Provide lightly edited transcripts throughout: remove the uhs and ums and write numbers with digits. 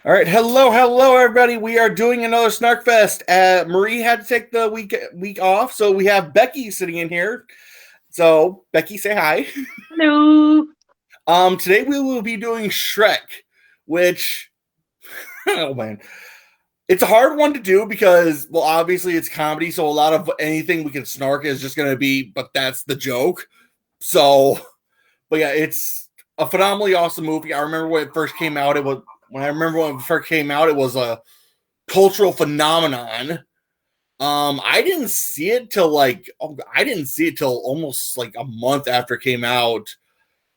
All right, hello, everybody. We are doing another Snarkfest. Marie had to take the week off, so we have Becky sitting in here. So, Becky, say hi. Hello. Today we will be doing Shrek, which, oh man, it's a hard one to do because, well, obviously it's comedy, so a lot of anything we can snark is just going to be, but that's the joke. So, but yeah, it's a phenomenally awesome movie. I remember when it first came out. It was a cultural phenomenon. I didn't see it till almost like a month after it came out,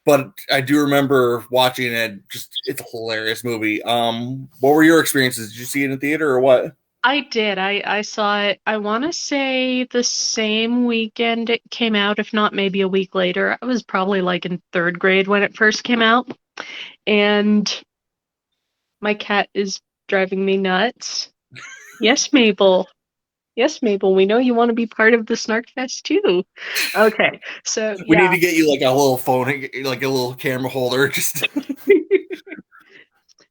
but I do remember watching it. Just it's a hilarious movie. What were your experiences? Did you see it in the theater or what? I did. I saw it, I want to say the same weekend it came out, if not maybe a week later. I was probably like in third grade when it first came out. And my cat is driving me nuts. Yes, Mabel. Yes, Mabel, we know you want to be part of the Snarkfest too. Okay, so We need yeah. to get you like a little phone, like a little camera holder. Just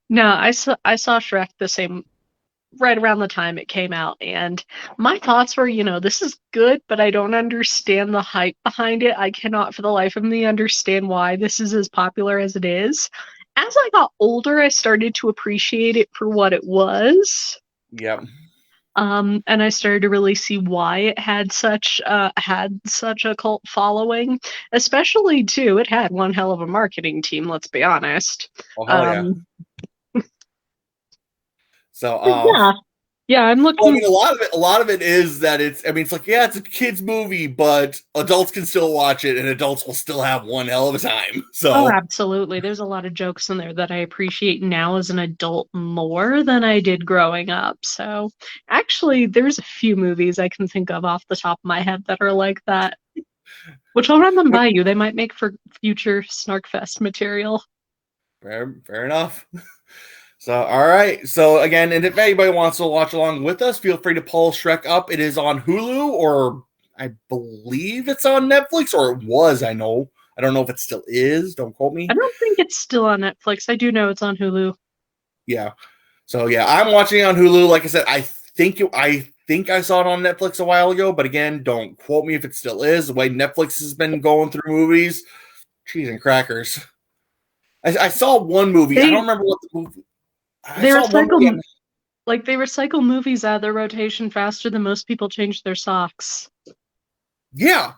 No, I saw Shrek the same right around the time it came out, and my thoughts were, this is good, but I don't understand the hype behind it. I cannot for the life of me understand why this is as popular as it is. As I got older, I started to appreciate it for what it was. yeah. And I started to really see why it had such a cult following, especially too, it had one hell of a marketing team, let's be honest. Oh hell yeah. Um, So yeah, yeah, I'm well, I looking. mean, a lot of it is that it's. I mean, it's like, yeah, it's a kids movie, but adults can still watch it, and adults will still have one hell of a time. Oh, So, absolutely. There's a lot of jokes in there that I appreciate now as an adult more than I did growing up. So, actually, there's a few movies I can think of off the top of my head that are like that, which I'll run them by you. They might make for future Snarkfest material. fair enough. So, all right. So again, and if anybody wants to watch along with us, feel free to pull Shrek up. It is on Hulu, or I believe it's on Netflix, or it was. I don't know if it still is. Don't quote I me. don't think it's still on Netflix. I do know it's on Hulu. Yeah. So yeah, I'm watching it on Hulu. Like I said, I think I saw it on Netflix a while ago, but again, don't quote me if it still is. The way Netflix has been going through movies, cheese and crackers. I saw one movie. I don't They remember what the movie. I they saw one movie. recycle they recycle movies out of their rotation faster than most people change their socks. Yeah.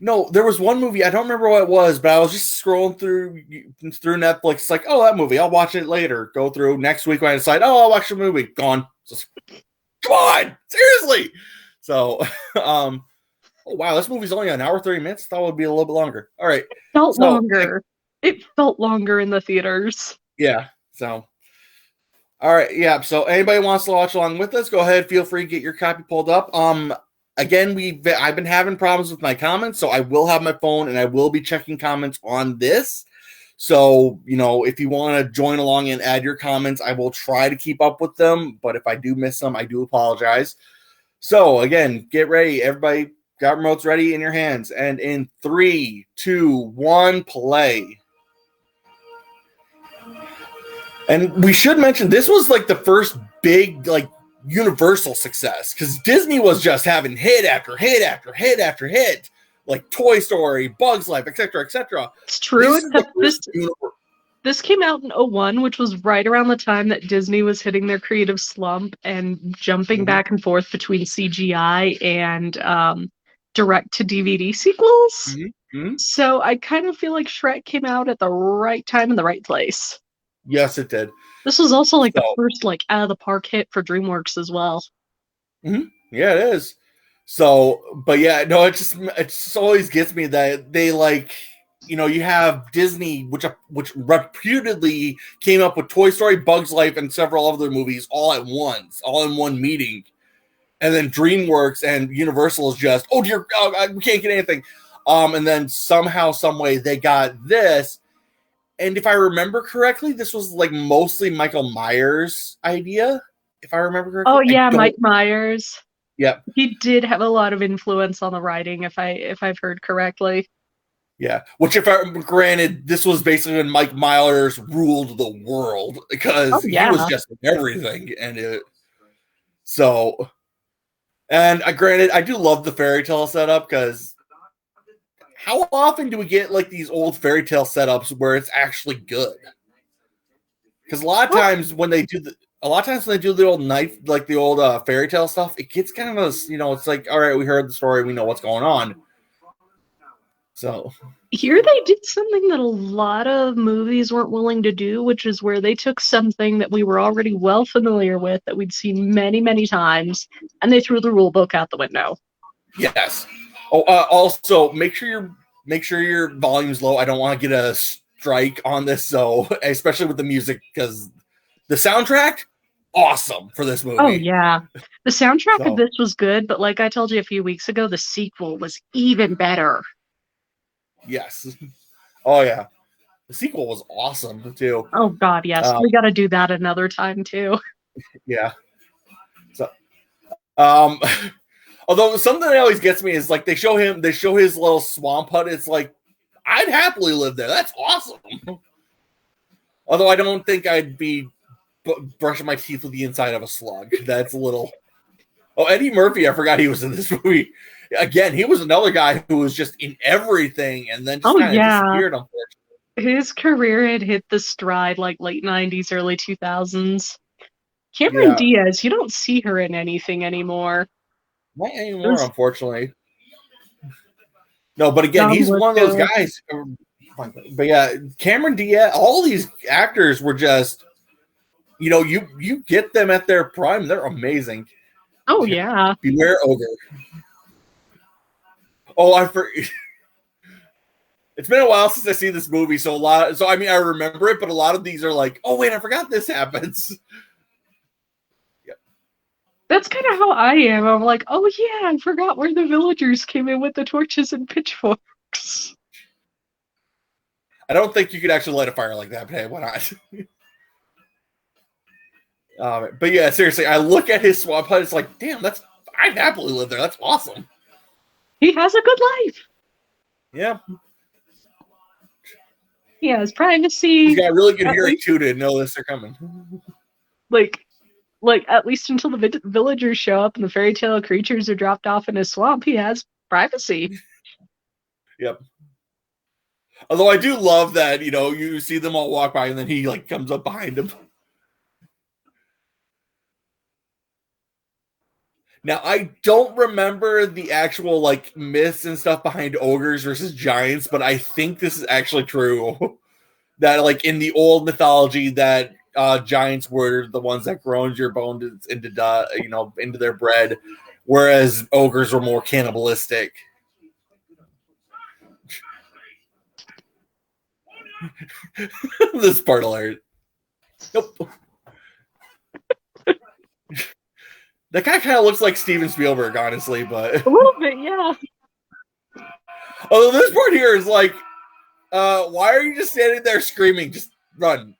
No, there was one movie. I don't remember what it was, but I was just scrolling through Netflix. It's like, oh, that movie. I'll watch it later. Go through next week when I decide. Oh, I'll watch the movie. Gone. Just, come on, seriously. So, oh wow, this movie's only an hour 30 minutes. Thought it would be a little bit longer. All right. Felt So longer. It felt longer in the theaters. yeah. So all right. Yeah. So anybody wants to watch along with us, go ahead. Feel free to get your copy pulled up. Again, I've been having problems with my comments, so I will have my phone and I will be checking comments on this. So, if you want to join along and add your comments, I will try to keep up with them. But if I do miss them, I do apologize. So, again, get ready. Everybody got remotes ready in your hands. And in 3, 2, 1, play. And we should mention this was like the first big, like, Universal success, because Disney was just having hit after hit after hit after hit, like Toy Story, Bugs Life, etc., etc. It's true, This is the except this first universe. this came out in '01, which was right around the time that Disney was hitting their creative slump and jumping Mm-hmm. back and forth between CGI and direct to DVD sequels. Mm-hmm. So I kind of feel like Shrek came out at the right time in the right place. Yes, it did. This was also like the So, first like out of the park hit for DreamWorks as well. yeah, it is. So, but yeah, no, it just always gets me that they like, you have Disney, which reputedly came up with Toy Story, Bugs Life, and several other movies all at once, all in one meeting. And then DreamWorks and Universal is just, oh dear, we can't get anything. And then somehow, some way, they got this. And if I remember correctly, this was like mostly Michael Myers' idea. If I remember Oh correctly, I yeah, don't. Mike Myers. Yep. He did have a lot of influence on the writing, if I've heard correctly. Yeah, which if I granted, this was basically when Mike Myers ruled the world Oh because he was yeah. just everything, so. And granted, I do love the fairy tale setup because how often do we get like these old fairy tale setups where it's actually good? Because a lot of Well, times when they do the old night, like the old fairy tale stuff, it gets kind of it's like, all right, we heard the story, we know what's going on. So here they did something that a lot of movies weren't willing to do, which is where they took something that we were already well familiar with, that we'd seen many, many times, and they threw the rule book out the window. yes. Oh, also make sure your volume's low. I don't want to get a strike on this, so especially with the music, because the soundtrack, awesome for this movie. Oh yeah, the soundtrack of So, this was good, but like I told you a few weeks ago, the sequel was even better. yes. Oh yeah. The sequel was awesome too. Oh god, yes, we got to do that another time too. Yeah. So, um, although something that always gets me is like they show his little swamp hut. It's like I'd happily live there. That's awesome. Although I don't think I'd be brushing my teeth with the inside of a slug. That's a little. Oh, Eddie Murphy, I forgot he was in this movie. Again, he was another guy who was just in everything and then just kind of disappeared, unfortunately. His career had hit the stride like late 90s, early 2000s. Cameron Yeah. Diaz, you don't see her in anything anymore. Not anymore, unfortunately. No, but again, John he's one of those Lithgow. guys. But yeah, Cameron Diaz, all these actors were just, you get them at their prime, they're amazing. Oh yeah. Beware Ogre. Oh, it's been a while since I see this movie, so I mean I remember it, but a lot of these are like, oh wait, I forgot this happens. Yep. That's kind of how I am. I'm like, oh yeah, I forgot where the villagers came in with the torches and pitchforks. I don't think you could actually light a fire like that, but hey, why not? But yeah, seriously, I look at his swamp hut, it's like, damn, I'd happily live there. That's awesome. He has a good life. Yeah. He has privacy. He's got really good hearing too to know this they're coming. Like at least until the villagers show up and the fairy tale creatures are dropped off in his swamp, he has privacy. Yep. Although I do love that, you see them all walk by and then he like comes up behind them. Now, I don't remember the actual like myths and stuff behind ogres versus giants, but I think this is actually true. That like in the old mythology that giants were the ones that groaned your bones into their bread, whereas ogres were more cannibalistic. This part alert. Nope. That guy kind of looks like Steven Spielberg, honestly, but a little bit, yeah. Although this part here is like, why are you just standing there screaming? Just run.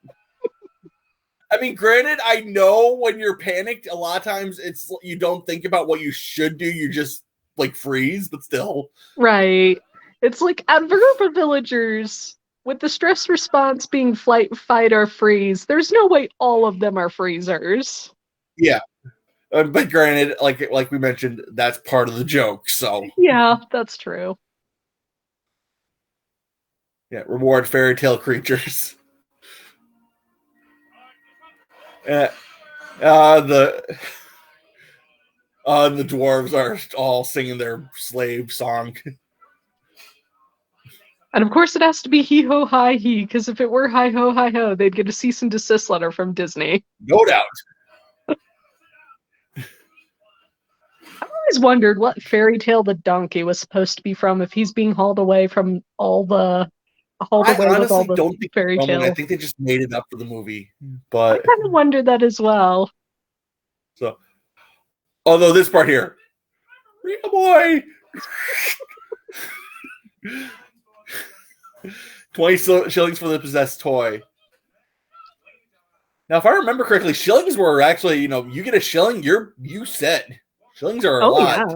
I mean, granted, I know when you're panicked, a lot of times you don't think about what you should do. You just like freeze, but still. Right. It's like at Verba Villagers, with the stress response being flight, fight, or freeze, there's no way all of them are freezers. Yeah. But granted, like we mentioned, that's part of the joke. So yeah, that's true. Yeah, reward fairy tale creatures. The dwarves are all singing their slave song. And of course, it has to be hee ho hi he, because if it were hi ho, they'd get a cease and desist letter from Disney. No doubt. I've always wondered what fairy tale the donkey was supposed to be from if he's being hauled away from all the I honestly don't think fairy tale. I think they just made it up for the movie. But I kind of wondered that as well. So, although this part here, Rita boy, 20 shillings for the possessed toy. Now, if I remember correctly, shillings were actually, you get a shilling, you set. Shillings are a lot.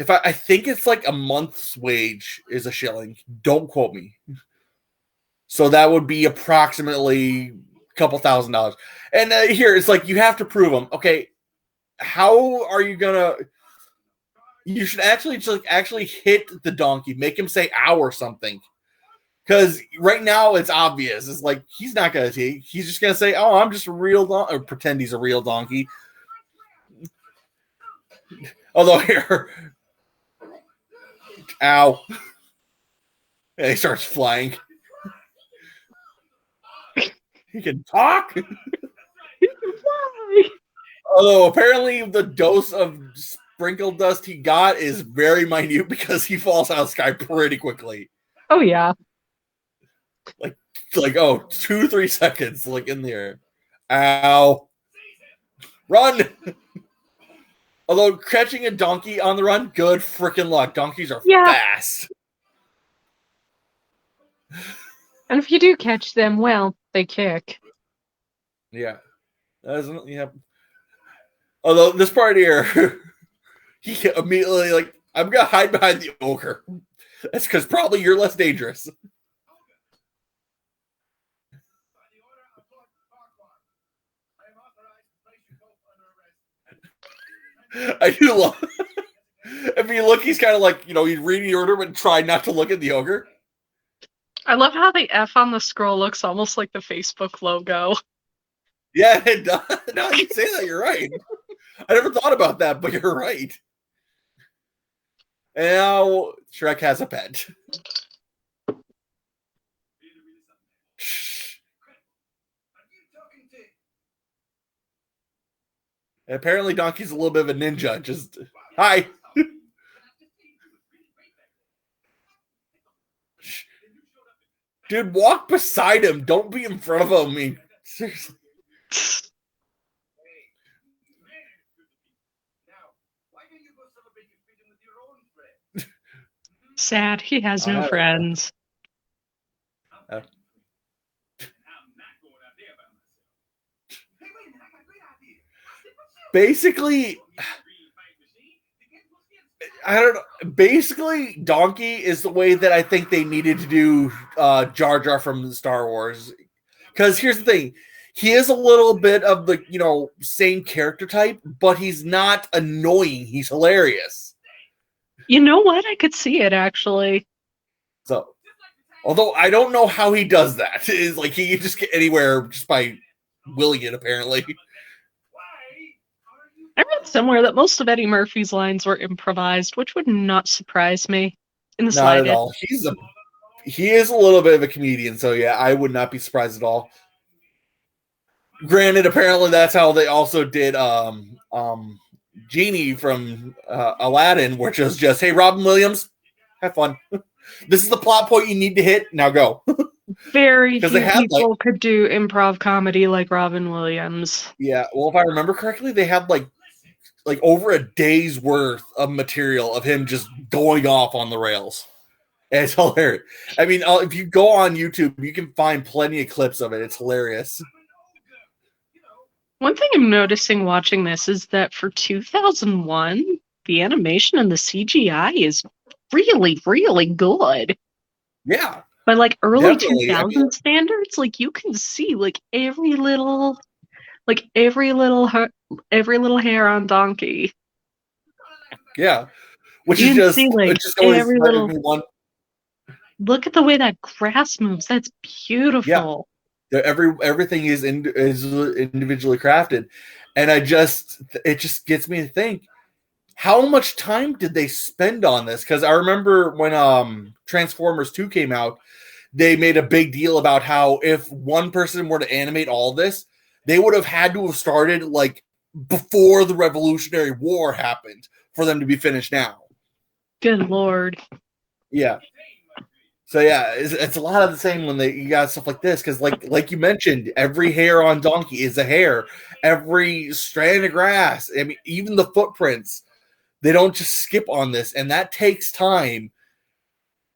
if I think it's like a month's wage is a shilling. Don't quote me. So that would be approximately a couple $1,000s. And here it's like you have to prove them. Okay, how are you gonna? You should actually just like actually hit the donkey, make him say "ow" or something. Because right now it's obvious. It's like he's not gonna take. He's just gonna say, "Oh, I'm just a real donkey," or pretend he's a real donkey. Although here, ow, and he starts flying. He can talk. Although apparently the dose of sprinkle dust he got is very minute because he falls out of the sky pretty quickly. Oh yeah. Like 2-3 seconds, like in the air. Ow. Run! Although catching a donkey on the run, good freaking luck. Donkeys are fast. And if you do catch them, well, they kick. Yeah. Although this part here, he immediately like, I'm gonna hide behind the ogre. That's because probably you're less dangerous. I do love. If you look, he's kind of like, he's reading the order but try not to look at the ogre. I love how the F on the scroll looks almost like the Facebook logo. Yeah, it does. Now you say that, you're right. I never thought about that, but you're right. And now Shrek has a pet. And apparently Donkey's a little bit of a ninja. Just, hi. Dude, walk beside him. Don't be in front of him. I mean, seriously. Sad. He has no friends. Basically, I don't know. Basically, Donkey is the way that I think they needed to do Jar Jar from Star Wars. Because here's the thing. He is a little bit of the, same character type, but he's not annoying. He's hilarious. You know what? I could see it, actually. So, although I don't know how he does that. It's like he can just get anywhere just by willing it, apparently. I read somewhere that most of Eddie Murphy's lines were improvised, which would not surprise me in the slightest. Not at all. He is a little bit of a comedian, so yeah, I would not be surprised at all. Granted, apparently that's how they also did Genie from Aladdin, which was just, hey, Robin Williams, have fun. This is the plot point you need to hit. Now go. Very few people could do improv comedy like Robin Williams. Yeah, well, if I remember correctly, they had like over a day's worth of material of him just going off on the rails. And it's hilarious. I mean, if you go on YouTube, you can find plenty of clips of it. It's hilarious. One thing I'm noticing watching this is that for 2001, the animation and the CGI is really, really good. Yeah. By early 2000 standards, you can see every little hair on Donkey. Yeah. Which is just, every little one. Look at the way that grass moves. That's beautiful. Yeah. Everything is individually crafted. And it just gets me to think, how much time did they spend on this? Because I remember when Transformers 2 came out, they made a big deal about how if one person were to animate all this, they would have had to have started before the Revolutionary War happened for them to be finished now. Good Lord. Yeah. So yeah, it's a lot of the same when you got stuff like this, because like you mentioned, every hair on Donkey is a hair. Every strand of grass, I mean, even the footprints, they don't just skip on this, and that takes time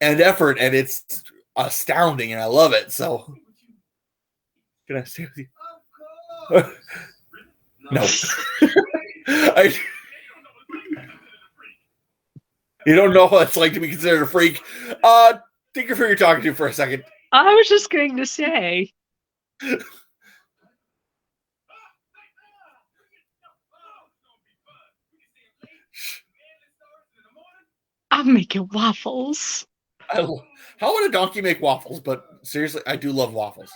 and effort, and it's astounding, and I love it. So, can I stay with you? No. You don't know what it's like to be considered a freak. Think of who you're talking to for a second. I was just going to say. I'm making waffles. How would a donkey make waffles? But seriously, I do love waffles.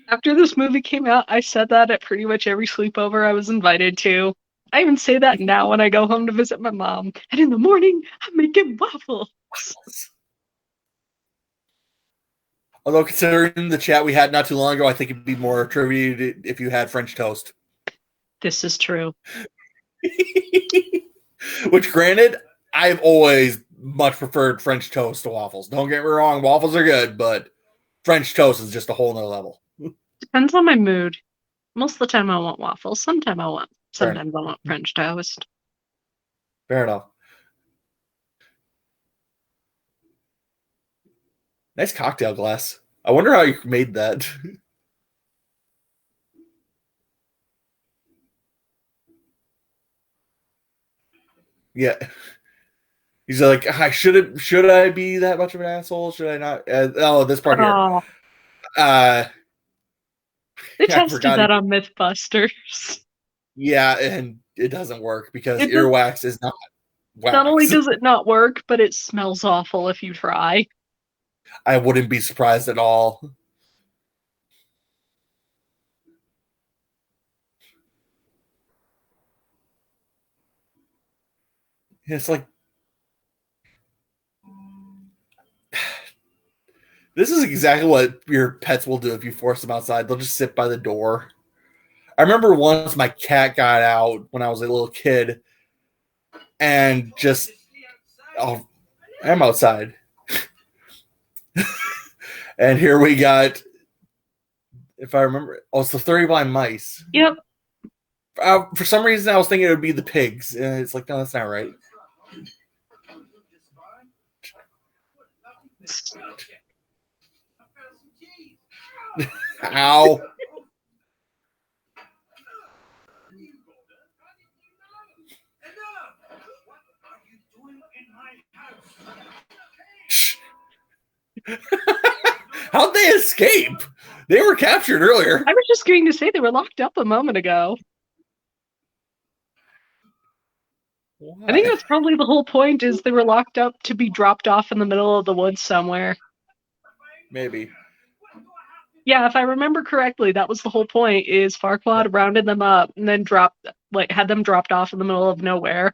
After this movie came out, I said that at pretty much every sleepover I was invited to. I even say that now when I go home to visit my mom. And in the morning, I'm making waffles. Although considering the chat we had not too long ago, I think it'd be more trivia if you had French toast. This is true. Which, granted, I've always much preferred French toast to waffles. Don't get me wrong, waffles are good, but French toast is just a whole nother level. Depends on my mood. Most of the time I want waffles. Sometimes I want French toast. Fair enough. Nice cocktail glass. I wonder how you made that. Yeah. He's like, should I be that much of an asshole? Should I not? This part here. They tested that on Mythbusters. Yeah, and it doesn't work because earwax is not wax. Not only does it not work, but it smells awful if you try. I wouldn't be surprised at all. It's like, this is exactly what your pets will do if you force them outside. They'll just sit by the door. I remember once my cat got out when I was a little kid and just, I'm outside. And here we got, if I remember, it's the 30 Blind Mice. Yep. For some reason, I was thinking it would be the pigs. And it's like, no, that's not right. Ow. How'd they escape? They were captured earlier. I was just going to say they were locked up a moment ago. Why? I think that's probably the whole point, is they were locked up to be dropped off in the middle of the woods somewhere. Maybe. Yeah, if I remember correctly, that was the whole point, is Farquaad rounded them up and then had them dropped off in the middle of nowhere.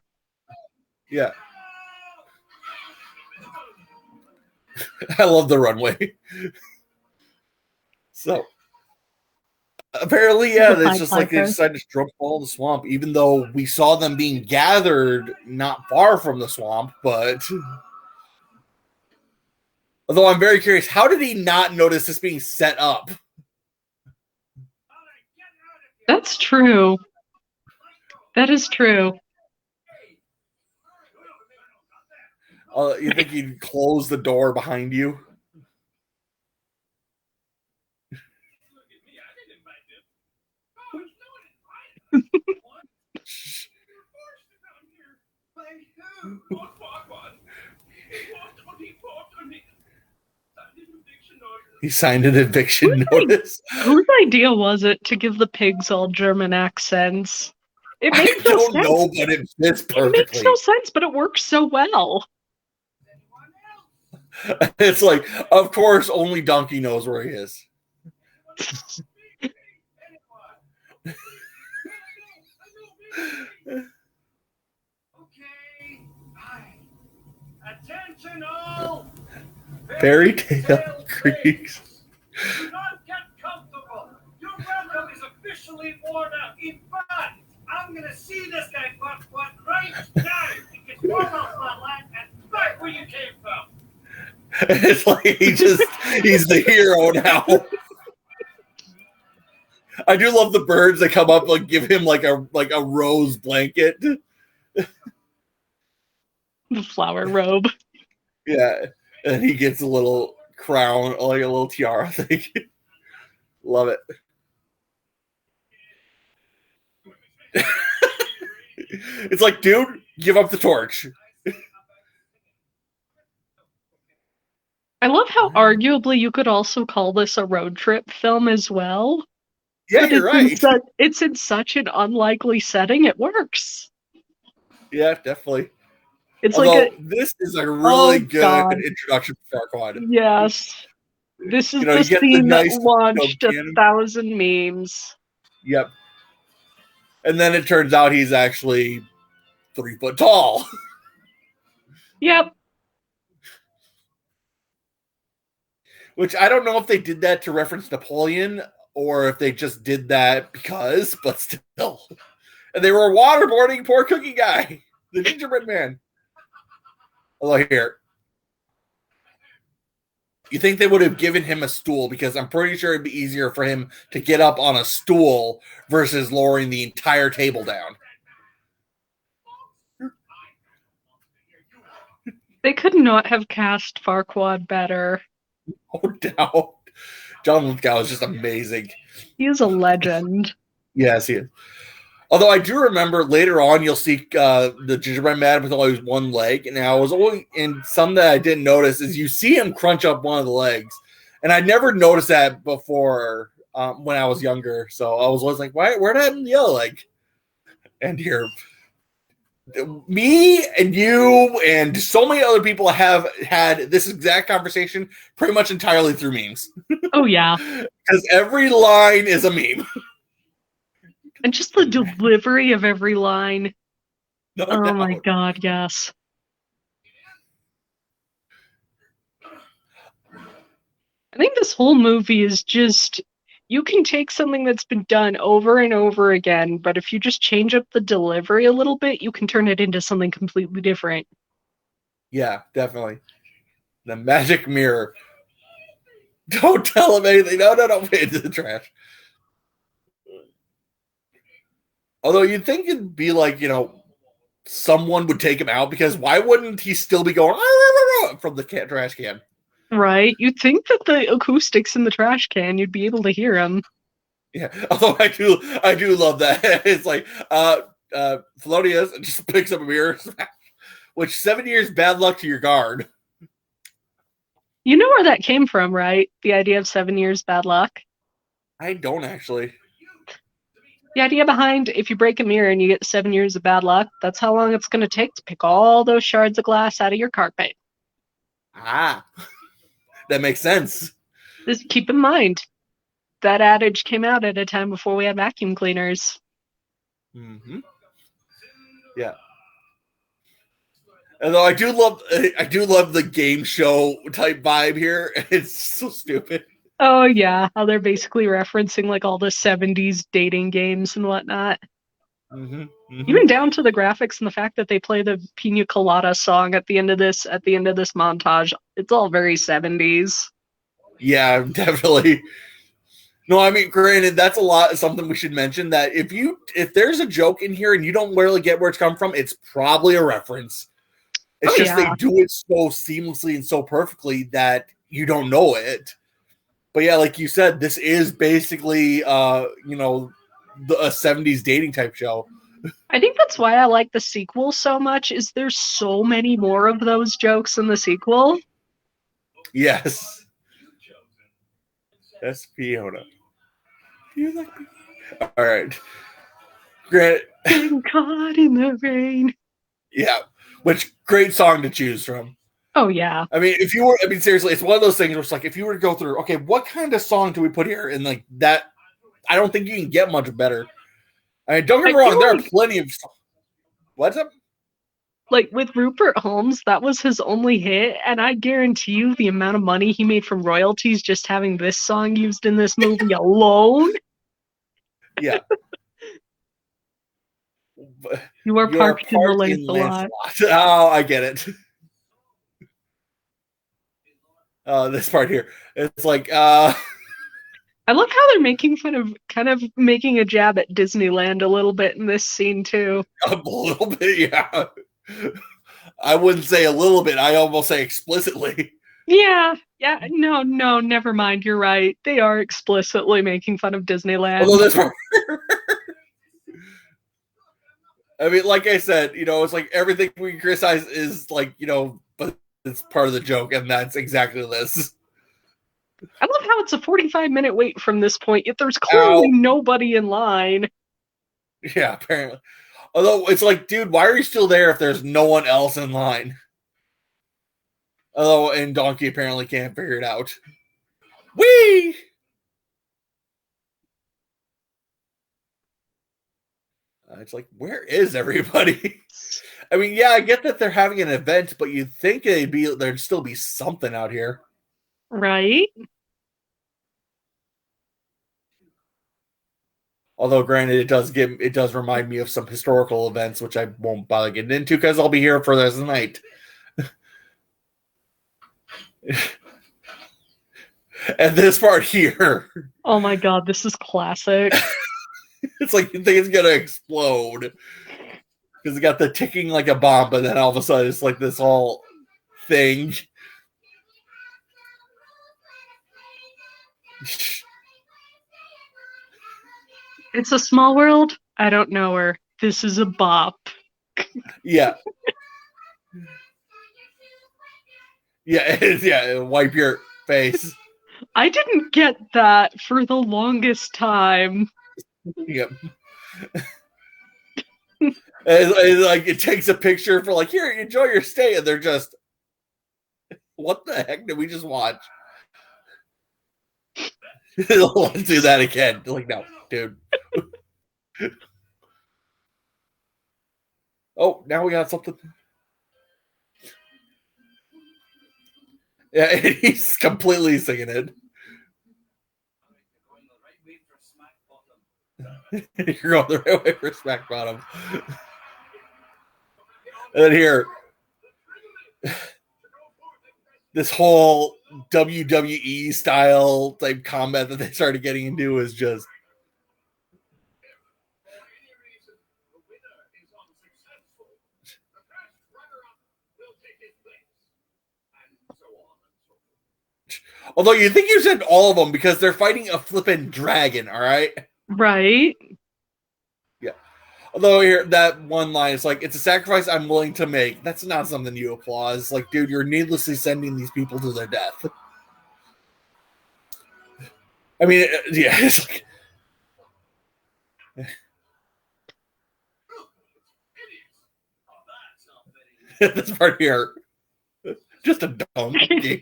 Yeah. I love the runway. So apparently, yeah, it's just like they decided to drop all the swamp, even though we saw them being gathered not far from the swamp. But although I'm very curious, how did he not notice this being set up? That's true. That is true. You think he'd close the door behind you? He signed an eviction notice. Whose idea was it to give the pigs all German accents? It makes no sense. I don't know, but it fits perfectly. It makes no sense, but it works so well. It's like, of course, only Donkey knows where he is. Attention all! Fairy Tale Creeks. Do not get comfortable. Your welcome is officially worn out. In fact, I'm gonna see this guy butt right now. He gets thrown off my land and back where you came from. It's like he's the hero now. I do love the birds that come up and give him like a rose blanket. The flower robe. Yeah. And he gets a little crown, like a little tiara thing. Love it. It's like, dude, give up the torch. I love how arguably you could also call this a road trip film as well. Yeah, But you're right. It's in such an unlikely setting, it works. Yeah, definitely. It's Although this is a really good introduction for Farquaad. Yes. This is You know, the you get the scene that nice launched cannon. 1,000 memes. Yep. And then it turns out he's actually 3 foot tall. Yep. Which I don't know if they did that to reference Napoleon or if they just did that because, but still. And they were waterboarding poor cookie guy, the gingerbread man. Although here, you think they would have given him a stool because I'm pretty sure it'd be easier for him to get up on a stool versus lowering the entire table down. They could not have cast Farquaad better. No doubt. John Lithgow is just amazing. He is a legend. Yes, he is. Although I do remember later on, you'll see the gingerbread man with always one leg. And I was only in some that I didn't notice is you see him crunch up one of the legs, and I never noticed that before when I was younger. So I was always like, where'd I have the other leg? And here, me and you and so many other people have had this exact conversation pretty much entirely through memes. Oh yeah, because every line is a meme. And just the delivery of every line. No oh doubt. My God, yes. I think this whole movie is just, you can take something that's been done over and over again, but if you just change up the delivery a little bit, you can turn it into something completely different. Yeah, definitely. The magic mirror. Don't tell him anything. No, put it into the trash. Although you'd think it'd be like, someone would take him out because why wouldn't he still be going from the trash can? Right? You'd think that the acoustics in the trash can, you'd be able to hear him. Yeah. Although I do love that. It's like, Felonius just picks up a mirror, which 7 years bad luck to your guard. You know where that came from, right? The idea of 7 years bad luck? I don't actually. The idea behind if you break a mirror and you get 7 years of bad luck, that's how long it's going to take to pick all those shards of glass out of your carpet. Ah, that makes sense. Just keep in mind, that adage came out at a time before we had vacuum cleaners. Mm-hmm. Yeah. Although I do love the game show type vibe here. It's so stupid. Oh yeah, how they're basically referencing like all the 70s dating games and whatnot. Mm-hmm. Mm-hmm. Even down to the graphics and the fact that they play the Pina Colada song at the end of this montage. It's all very 70s. Yeah, definitely. No, I mean, granted, that's something we should mention, that if there's a joke in here and you don't really get where it's come from, it's probably a reference. It's they do it so seamlessly and so perfectly that you don't know it. But yeah, like you said, this is basically, a 70s dating type show. I think that's why I like the sequel so much, is there's so many more of those jokes in the sequel. Yes. That's Fiona. You like me? All right. Great. Getting caught in the rain. Yeah. Which great song to choose from. Oh, yeah. I mean, seriously, it's one of those things where it's like, if you were to go through, okay, what kind of song do we put here? And like that, I don't think you can get much better. I mean, don't get me wrong, there are plenty of songs. What's up? Like with Rupert Holmes, that was his only hit, and I guarantee you the amount of money he made from royalties just having this song used in this movie alone. Yeah. You are parked in the Lancelot. Oh, I get it. This part here, it's like I love how they're making fun of, kind of making a jab at Disneyland a little bit in this scene too. A little bit, yeah. I wouldn't say a little bit, I almost say explicitly. Yeah, no, never mind, you're right. They are explicitly making fun of Disneyland. Although this part I mean, like I said, it's like everything we criticize is like, but it's part of the joke, and that's exactly this. I love how it's a 45-minute wait from this point, yet there's clearly nobody in line. Yeah, apparently. Although it's like, dude, why are you still there if there's no one else in line? Although, and Donkey apparently can't figure it out. Whee! It's like, where is everybody? I mean, yeah, I get that they're having an event, but you'd think there'd still be something out here. Right? Although, granted, it does remind me of some historical events, which I won't bother getting into because I'll be here for this night. And this part here. Oh my god, this is classic. It's like you think it's gonna explode. Because it got the ticking like a bomb, but then all of a sudden it's like this whole thing. It's a small world. I don't know her. This is a bop. Yeah. Yeah, wipe your face. I didn't get that for the longest time. Yep. And like it takes a picture for like, here, enjoy your stay, and they're just, what the heck did we just watch? Let's do that again. Like, no, dude. Oh, now we got something. Yeah, he's completely singing it. You're going the right way for smack bottom. And then here, this whole WWE style type combat that they started getting into is just. Although you think you said all of them because they're fighting a flippin' dragon, all right? Right. Yeah. Although here, that one line is like, it's a sacrifice I'm willing to make. That's not something you applaud. It's like, dude, you're needlessly sending these people to their death. I mean, yeah, it's like. This part here. Just a donkey.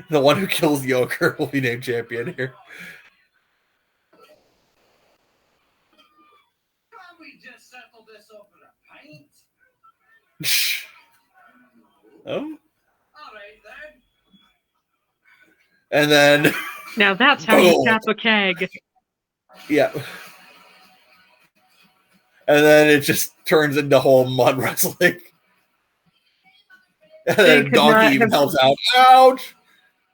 The one who kills the ogre will be named champion here. Can't we just settle this over a pint? Oh. All right then. And then. Now that's how you tap a keg. Yeah. And then it just turns into whole mud wrestling. And then Donkey even helps out. Ouch!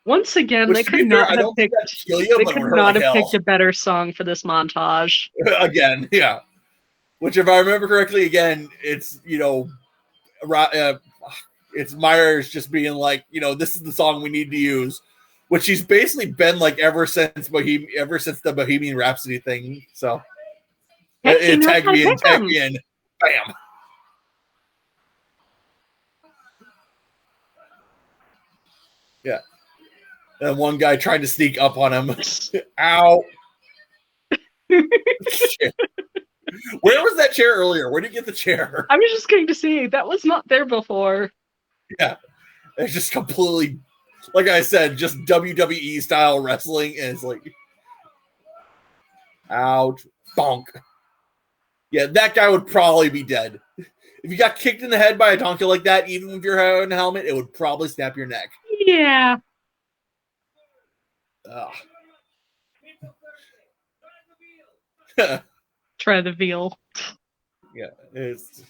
Once again, they could not have picked a better song for this montage. Again, yeah. Which, if I remember correctly, again, it's, it's Meyers just being like, this is the song we need to use, which he's basically been like ever since the Bohemian Rhapsody thing. So it tagged me in, bam. Yeah. And one guy tried to sneak up on him. Ow. Where was that chair earlier? Where did you get the chair? I was just going to say, that was not there before. Yeah. It's just completely, like I said, just WWE style wrestling. And it's like, ouch. Bonk. Yeah, that guy would probably be dead. If you got kicked in the head by a donkey like that, even if you're wearing a helmet, it would probably snap your neck. Yeah. Try the veal. Yeah, it's.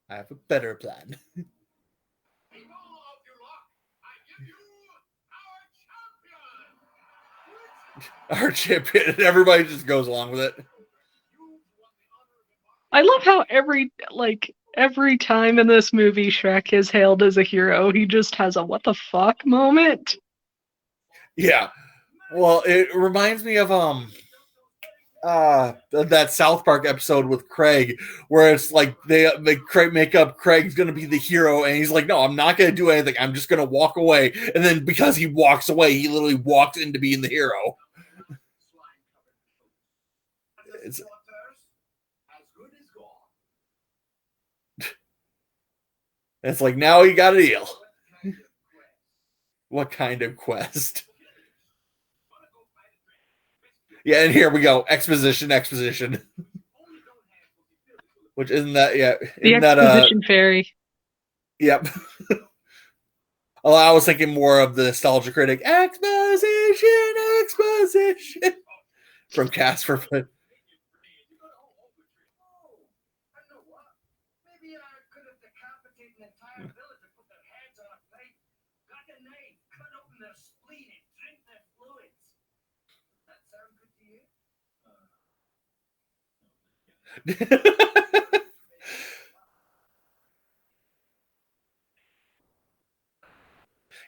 I have a better plan. Our champion, and everybody just goes along with it. I love how Every time in this movie Shrek is hailed as a hero, he just has a what the fuck moment. Yeah. Well, it reminds me of that South Park episode with Craig, where it's like they make up Craig's gonna be the hero, and he's like, "No, I'm not gonna do anything. I'm just gonna walk away." And then because he walks away, he literally walks into being the hero. It's like, now he got a deal. What kind of quest? Yeah, and here we go. Exposition. Which isn't that, yeah. The exposition fairy. Yep. Oh, I was thinking more of the Nostalgia Critic. Exposition. From Casper. Maybe I could have decapitated an entire village and put their heads on a plate, got the knife, cut open their spleen, and drink their fluids. Does that sound good to you?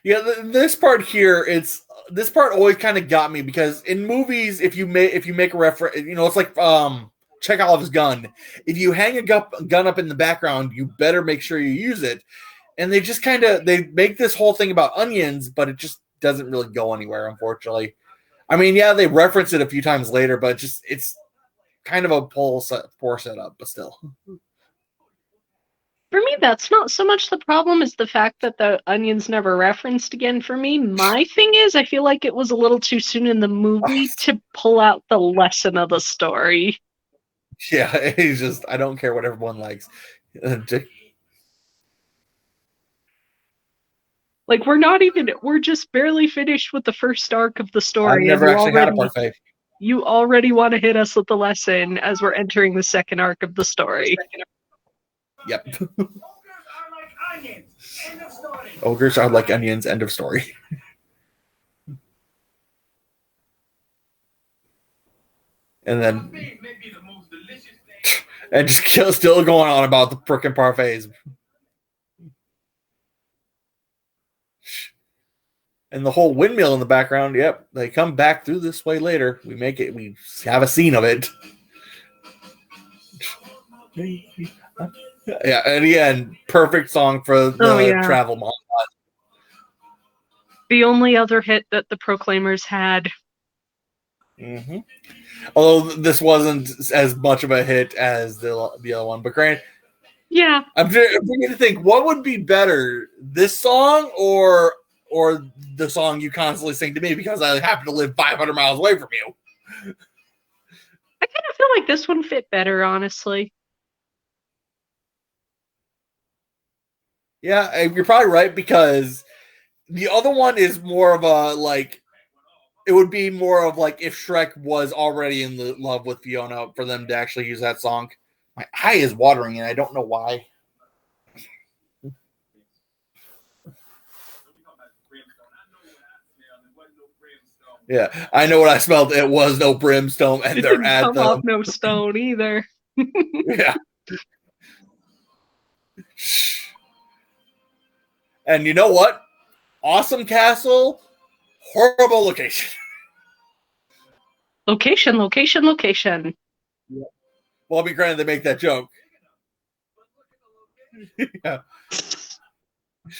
Yeah, this part here, this part always kind of got me, because in movies, if you make a reference, it's like Chekhov's gun. If you hang a gun up in the background, you better make sure you use it. And they just they make this whole thing about onions, but it just doesn't really go anywhere, unfortunately. I mean, yeah, they reference it a few times later, but it's kind of a poor setup, but still. For me, that's not so much the problem as the fact that the onion's never referenced again for me. My thing is, I feel like it was a little too soon in the movie to pull out the lesson of the story. Yeah, he's just, I don't care what everyone likes. Like, we're just barely finished with the first arc of the story. I've never actually had a parfait. You already want to hit us with the lesson as we're entering the second arc of the story. Yep. Ogres are like onions. Ogres are like onions. End End of story. of story. And then, Maybe the most delicious thing. and just still going on about the frickin' parfaits. And the whole windmill in the background. Yep, they come back through this way later. We have a scene of it. Yeah, and again, perfect song for the travel montage. The only other hit that the Proclaimers had. Mm-hmm. Although this wasn't as much of a hit as the other one, but granted, yeah, I'm beginning to think, what would be better, this song or the song you constantly sing to me because I happen to live 500 miles away from you? I kind of feel like this one fit better, honestly. Yeah, you're probably right, because the other one is more of a, like, it would be more of like if Shrek was already in love with Fiona for them to actually use that song. My eye is watering and I don't know why. Yeah, I know what I smelled. It was no brimstone, and they're at come off no stone either. Yeah. And you know what? Awesome castle, horrible location. Location. Yeah. Well, I'll be granted they make that joke. Yeah.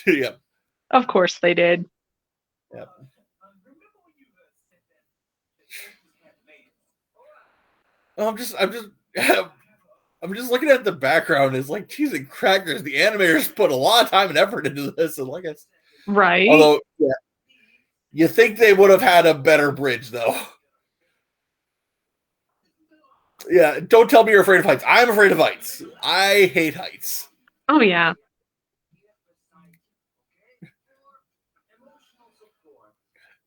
Yeah. Of course they did. Yeah. I'm just looking at the background. It's like cheese and crackers. The animators put a lot of time and effort into this, and like it's right. Although, yeah, you think they would have had a better bridge, though. Yeah, don't tell me you're afraid of heights. I'm afraid of heights. I hate heights. Oh yeah.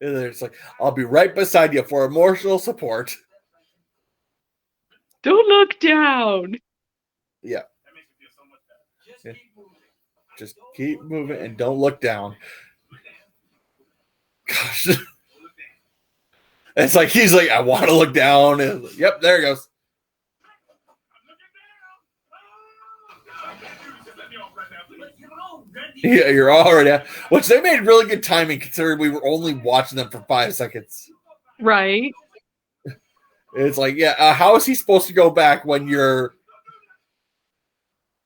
And it's like, I'll be right beside you for emotional support. Don't look down. Yeah. Just keep moving and don't look down. Gosh. It's like, he's like, I want to look down. And, yep, there it goes. Yeah, you're already at, which they made really good timing considering we were only watching them for 5 seconds. Right. It's like, yeah, how is he supposed to go back when you're...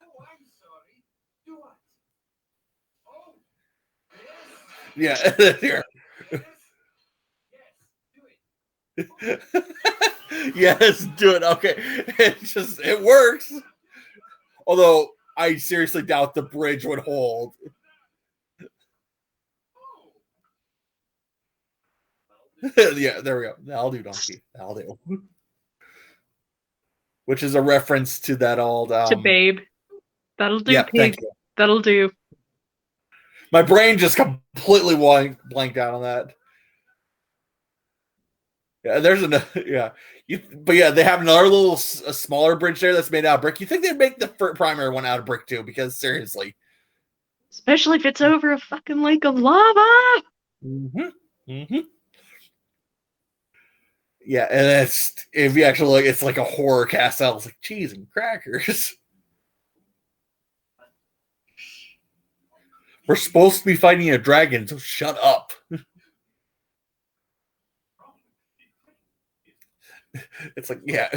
Oh, I'm sorry. Do what? Oh, Yeah, here. yes, do it. Yes, do it. Okay, it works. Although I seriously doubt the bridge would hold. Yeah, there we go. That'll do, donkey. That'll do. Which is a reference to that old To Babe. That'll do, yeah, pig. thank you. That'll do. My brain just completely blanked out on that. Yeah, there's yeah. But yeah, they have another little a smaller bridge there that's made out of brick. You think they'd make the primary one out of brick too? Because seriously, especially if it's over a fucking lake of lava. Yeah, and it's if you actually look, it's like a horror castle. It's like cheese and crackers. We're supposed to be fighting a dragon, so shut up. It's like, yeah.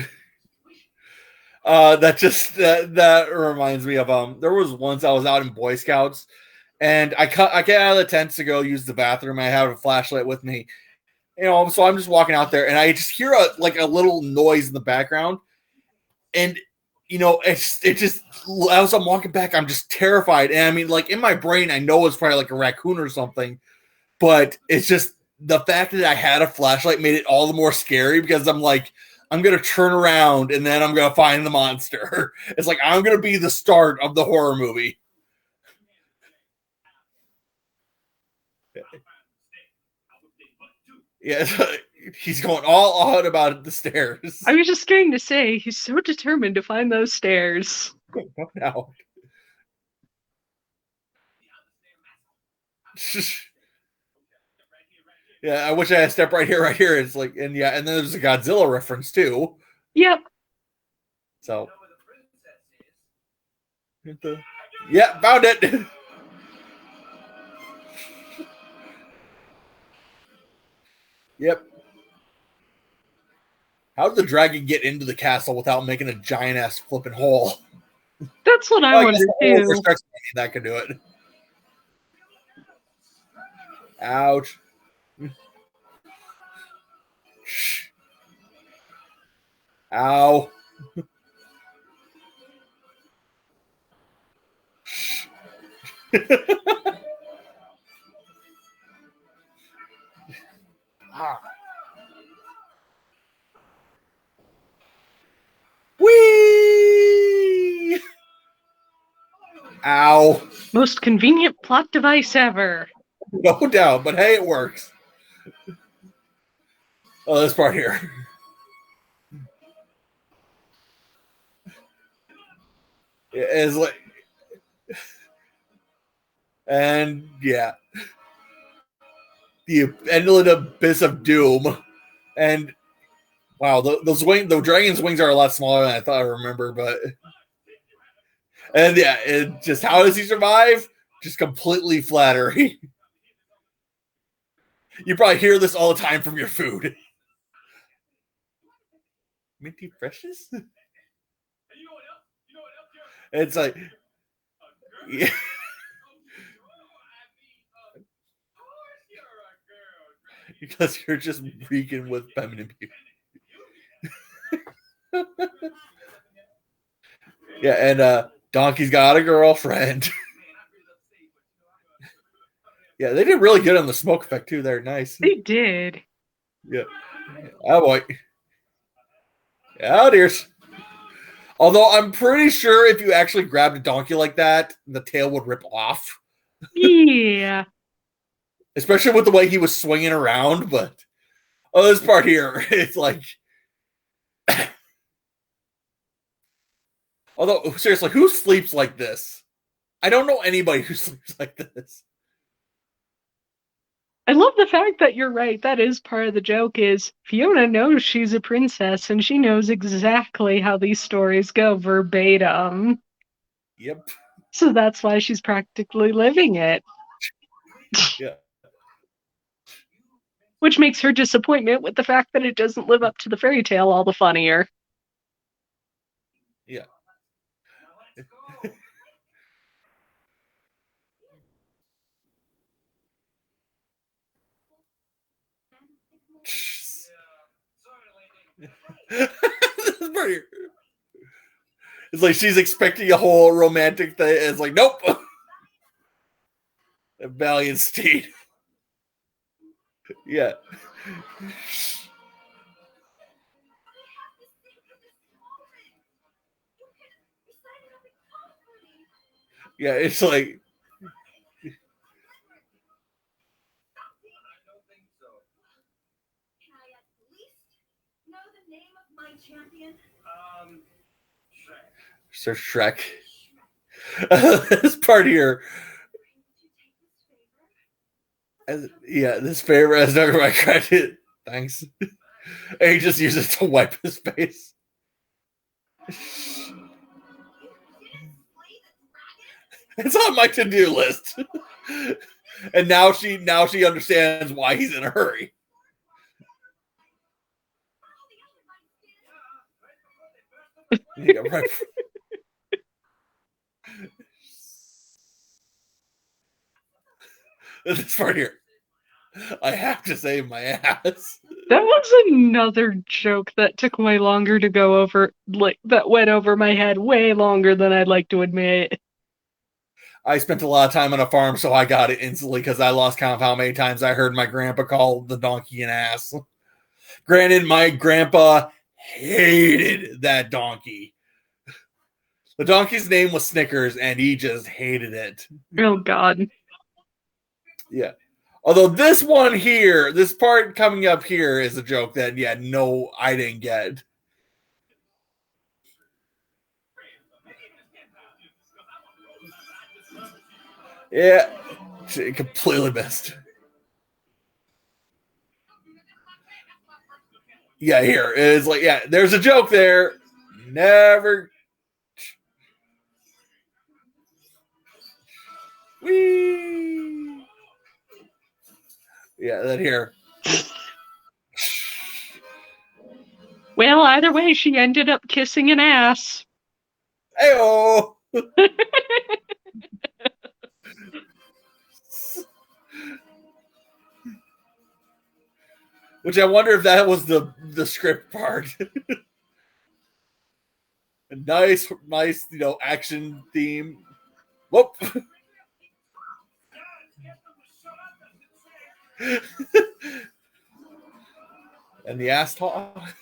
That reminds me of there was once I was out in Boy Scouts and I get out of the tent to go use the bathroom. I have a flashlight with me, so I'm just walking out there and I just hear a little noise in the background, and it just as I'm walking back, I'm just terrified. And I mean, like in my brain, I know it's probably like a raccoon or something, but it's just the fact that I had a flashlight made it all the more scary because I'm like, I'm going to turn around and then I'm going to find the monster. It's like, I'm going to be the start of the horror movie. Yeah, he's going all out about the stairs. I was just going to say, he's so determined to find those stairs. No. Yeah, I wish I had a step right here. It's like, and yeah, and then there's a Godzilla reference too. Yep. So, yeah, found it. Yep. How did the dragon get into the castle without making a giant ass flipping hole? That's what I wonder too. That could do it. Ouch. Ow. Whee! Ow. Most convenient plot device ever. No doubt, but hey, it works. Oh, this part here. It's like, and yeah, the endless abyss of doom, and wow, the dragon's wings are a lot smaller than I thought I remember, but and yeah, it just how does he survive? Just completely flattery. You probably hear this all the time from your food. Minty freshness? It's like, yeah. Because you're just reeking with feminine beauty. Yeah, and Donkey's got a girlfriend. Yeah, they did really good on the smoke effect too. They're nice. They did. Yeah. Oh boy. Oh dears. Although I'm pretty sure if you actually grabbed a donkey like that, the tail would rip off. Yeah. Especially with the way he was swinging around. But this part here, it's like. Although seriously, who sleeps like this? I don't know anybody who sleeps like this. I love the fact that you're right. That is part of the joke is Fiona knows she's a princess and she knows exactly how these stories go verbatim. Yep. So that's why she's practically living it. Yeah. Which makes her disappointment with the fact that it doesn't live up to the fairy tale all the funnier. Yeah. This part here. It's like she's expecting a whole romantic thing. It's like, nope. A valiant steed. Yeah. Yeah, it's like, Sir Shrek. This part here. Yeah, this favor has never my credit. Thanks. And he just uses it to wipe his face. It's on my to-do list. And now she understands why he's in a hurry. Yeah, right. This part here. I have to save my ass. That was another joke that took way longer to go over, like that went over my head way longer than I'd like to admit. I spent a lot of time on a farm, so I got it instantly because I lost count of how many times I heard my grandpa call the donkey an ass. Granted, my grandpa hated that donkey. The donkey's name was Snickers, and he just hated it. Oh, God. Yeah. Although this one here, this part coming up here is a joke that, yeah, no, I didn't get. Yeah, completely missed. Yeah, here it's like, yeah, there's a joke there. Never. Whee! Yeah, then here. Well, either way, she ended up kissing an ass. Hey-oh! Which I wonder if that was the script part. A nice, action theme. Whoop! And the ass talk.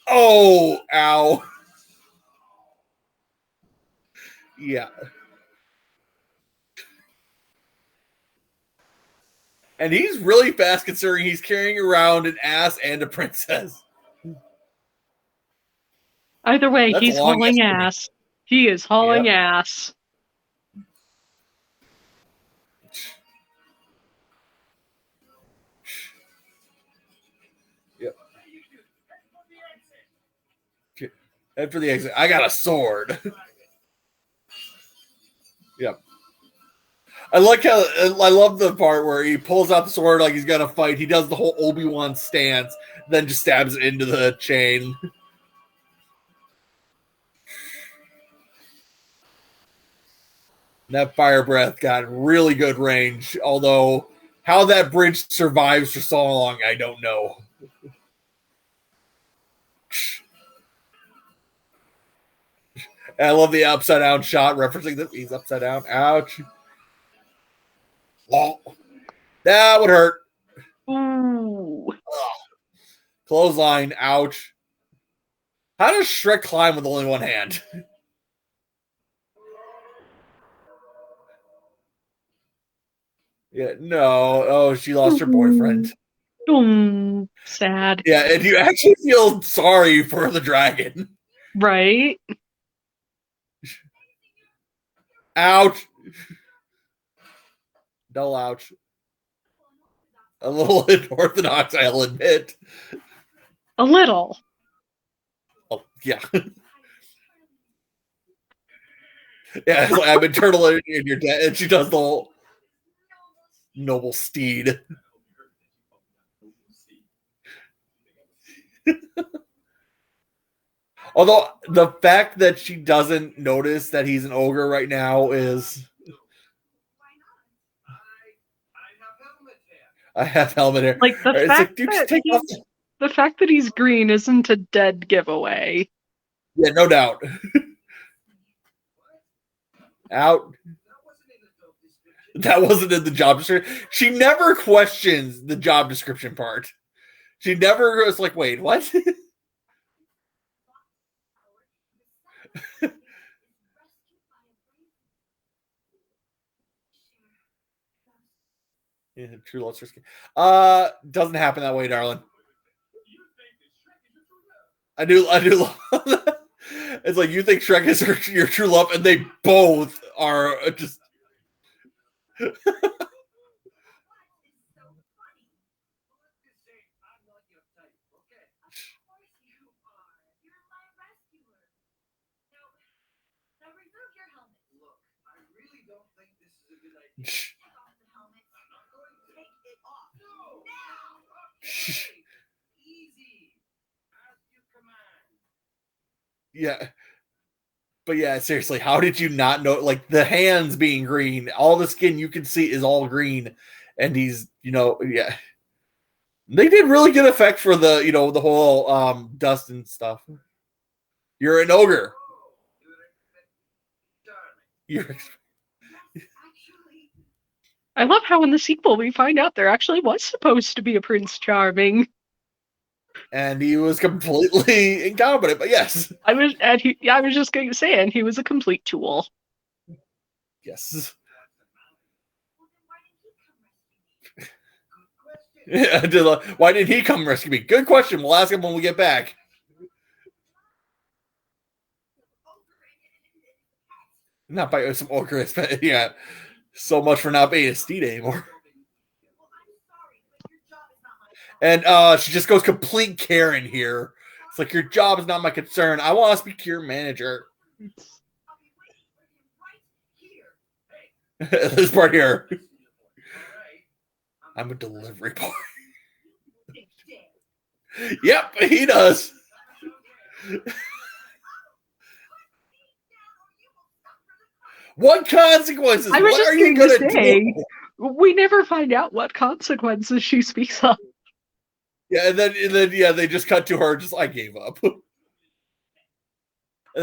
Oh, ow. Yeah. And he's really fast considering he's carrying around an ass and a princess. Either way, he's hauling ass. He is hauling ass. Yep. Head for the exit. I got a sword. Yep. I love the part where he pulls out the sword like he's gonna fight. He does the whole Obi-Wan stance, then just stabs it into the chain. That fire breath got really good range, although how that bridge survives for so long, I don't know. And I love the upside down shot referencing that he's upside down. Ouch. Oh, that would hurt. Ooh. Clothesline. Ouch. How does Shrek climb with only one hand? Yeah, no. Oh, she lost her boyfriend. Sad. Yeah, and you actually feel sorry for the dragon. Right? Ouch. Dull ouch. A little unorthodox, I'll admit. A little. Oh. Yeah. Yeah, it's like, I'm eternal and you're dead. And she does the whole noble steed. Although the fact that she doesn't notice that he's an ogre right now is... I have helmet hair. Like the It's fact like, dude, that just take off the fact that he's green isn't a dead giveaway. Yeah, no doubt. Out. That wasn't in the job description. She never questions the job description part. She never was like, wait, what? Yeah, true love's risky. Doesn't happen that way, darling. I do love that. It's like you think Shrek is your true love, and they both are just. Yeah. But yeah, seriously, how did you not know? Like the hands being green, all the skin you can see is all green, and he's, yeah. They did really good effect for the, the whole dust and stuff. You're an ogre. I love how in the sequel we find out there actually was supposed to be a Prince Charming. And he was completely incompetent, but yes. I was just going to say, and he was a complete tool. Yes. Yeah, why didn't he come rescue me? Good question. We'll ask him when we get back. Not by some ogre, but yeah. So much for not being a steed anymore. And she just goes complete Karen here. It's like, your job is not my concern. I want to speak to your manager. This part here. I'm a delivery boy. Yep, he does. What consequences? I was what just are you going going to say, we never find out what consequences she speaks of. Yeah, and then they just cut to her. I gave up. And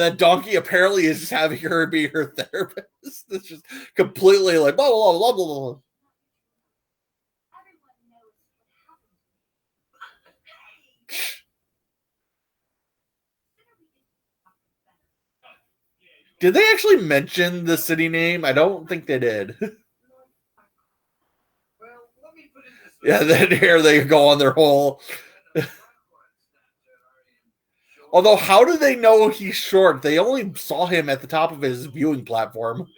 then Donkey apparently is just having her be her therapist. It's just completely like blah blah blah blah blah. Did they actually mention the city name? I don't think they did. Yeah, then here they go on their whole. Although, how do they know he's short? They only saw him at the top of his viewing platform.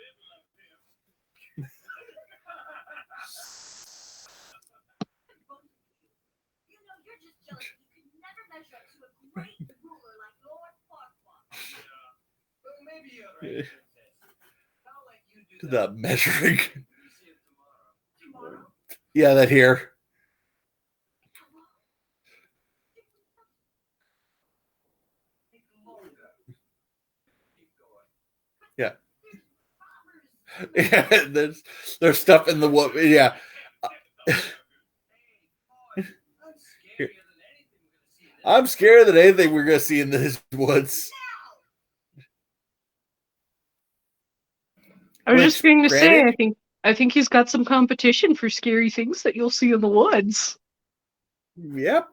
The measuring. Yeah, that here. Yeah. Yeah, there's stuff in the wood. Yeah. I'm scared that anything we're going to see in these woods. I was just going to say, I think he's got some competition for scary things that you'll see in the woods. Yep.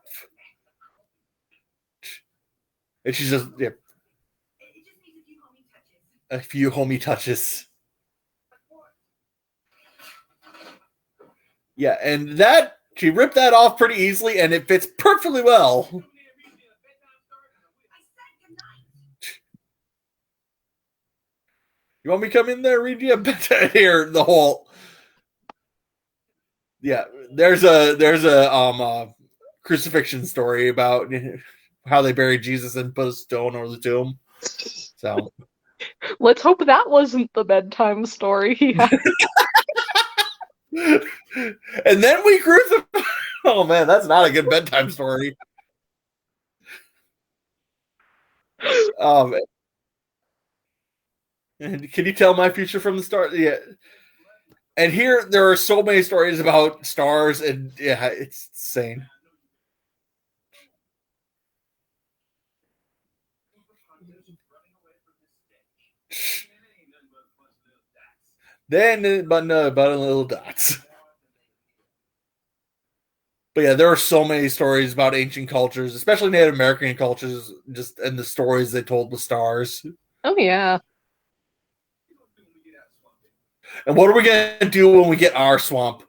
And she's just, yep. A few homie touches. Yeah, and that, she ripped that off pretty easily, and it fits perfectly well. You want me to come in there, read you a bit here? The whole, yeah. There's a crucifixion story about how they buried Jesus and put a stone over the tomb. So Let's hope that wasn't the bedtime story he had. and then we crucified. Oh man, that's not a good bedtime story. And can you tell my future from the start? Yeah. And here there are so many stories about stars, and yeah, it's insane. Then but little dots. But yeah, there are so many stories about ancient cultures, especially Native American cultures, just and the stories they told with stars. Oh yeah. And what are we gonna do when we get our swamp?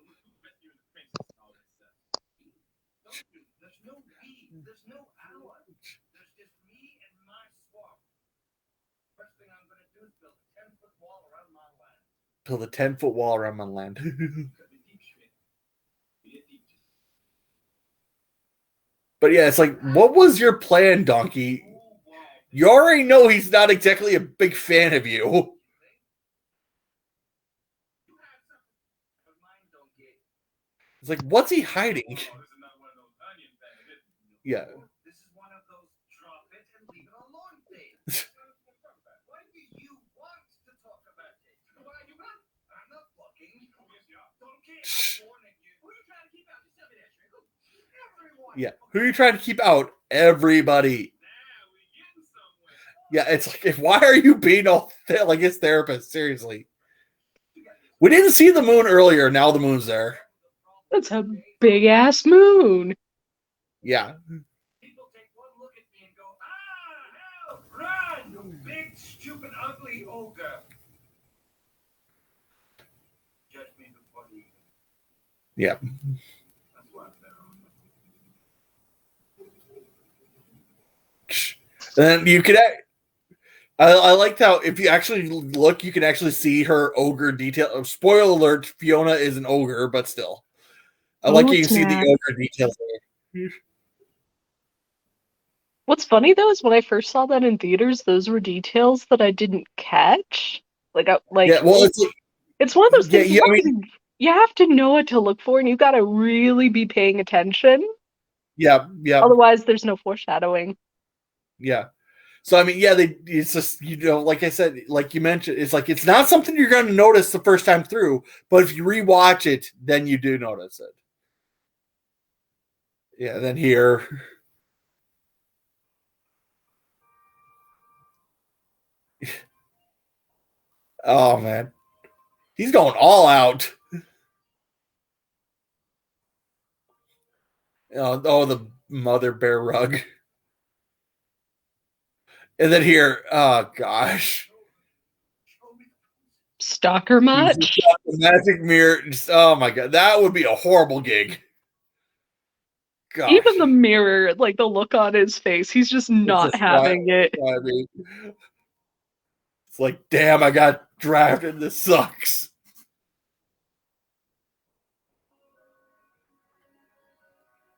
There's no hour. There's just me and my swamp. First thing I'm gonna do is build a 10-foot wall around my land. Build a 10-foot wall around my land. But yeah, it's like, what was your plan, Donkey? You already know he's not exactly a big fan of you. It's like, what's he hiding? Yeah. This is one of those drop it and leave it alone things. Why do you want to talk about it? Why you want? I'm not fucking. Don't care. I'm warning you. Who are you trying to keep out? Just tell me that, Shrek. Everyone. Yeah. Who are you trying to keep out? Everybody. Yeah, it's like, why are you being all like his therapist? Seriously. We didn't see the moon earlier. Now the moon's there. That's a big ass moon. Yeah. People take one look at me and go, help, run, you big, stupid, ugly ogre. Judge me before you. Yeah. That's why I'm And better. then you could. I liked how if you actually look, you can actually see her ogre detail. Spoiler alert: Fiona is an ogre, but still, I like you can see the ogre details there. What's funny though is when I first saw that in theaters, those were details that I didn't catch. Yeah, well, it's one of those things you have to know what to look for, and you got to really be paying attention. Yeah. Otherwise, there's no foreshadowing. Yeah. So I mean, yeah, it's just, like I said, like you mentioned, it's like it's not something you're going to notice the first time through, but if you rewatch it, then you do notice it. Yeah. Then here. Oh man, he's going all out. Oh, the mother bear rug. And then here, oh gosh, Stalker much? The magic mirror. Oh my god, that would be a horrible gig. Gosh. Even the mirror, like the look on his face, he's just not having it. I mean, it's like, damn, I got drafted. This sucks.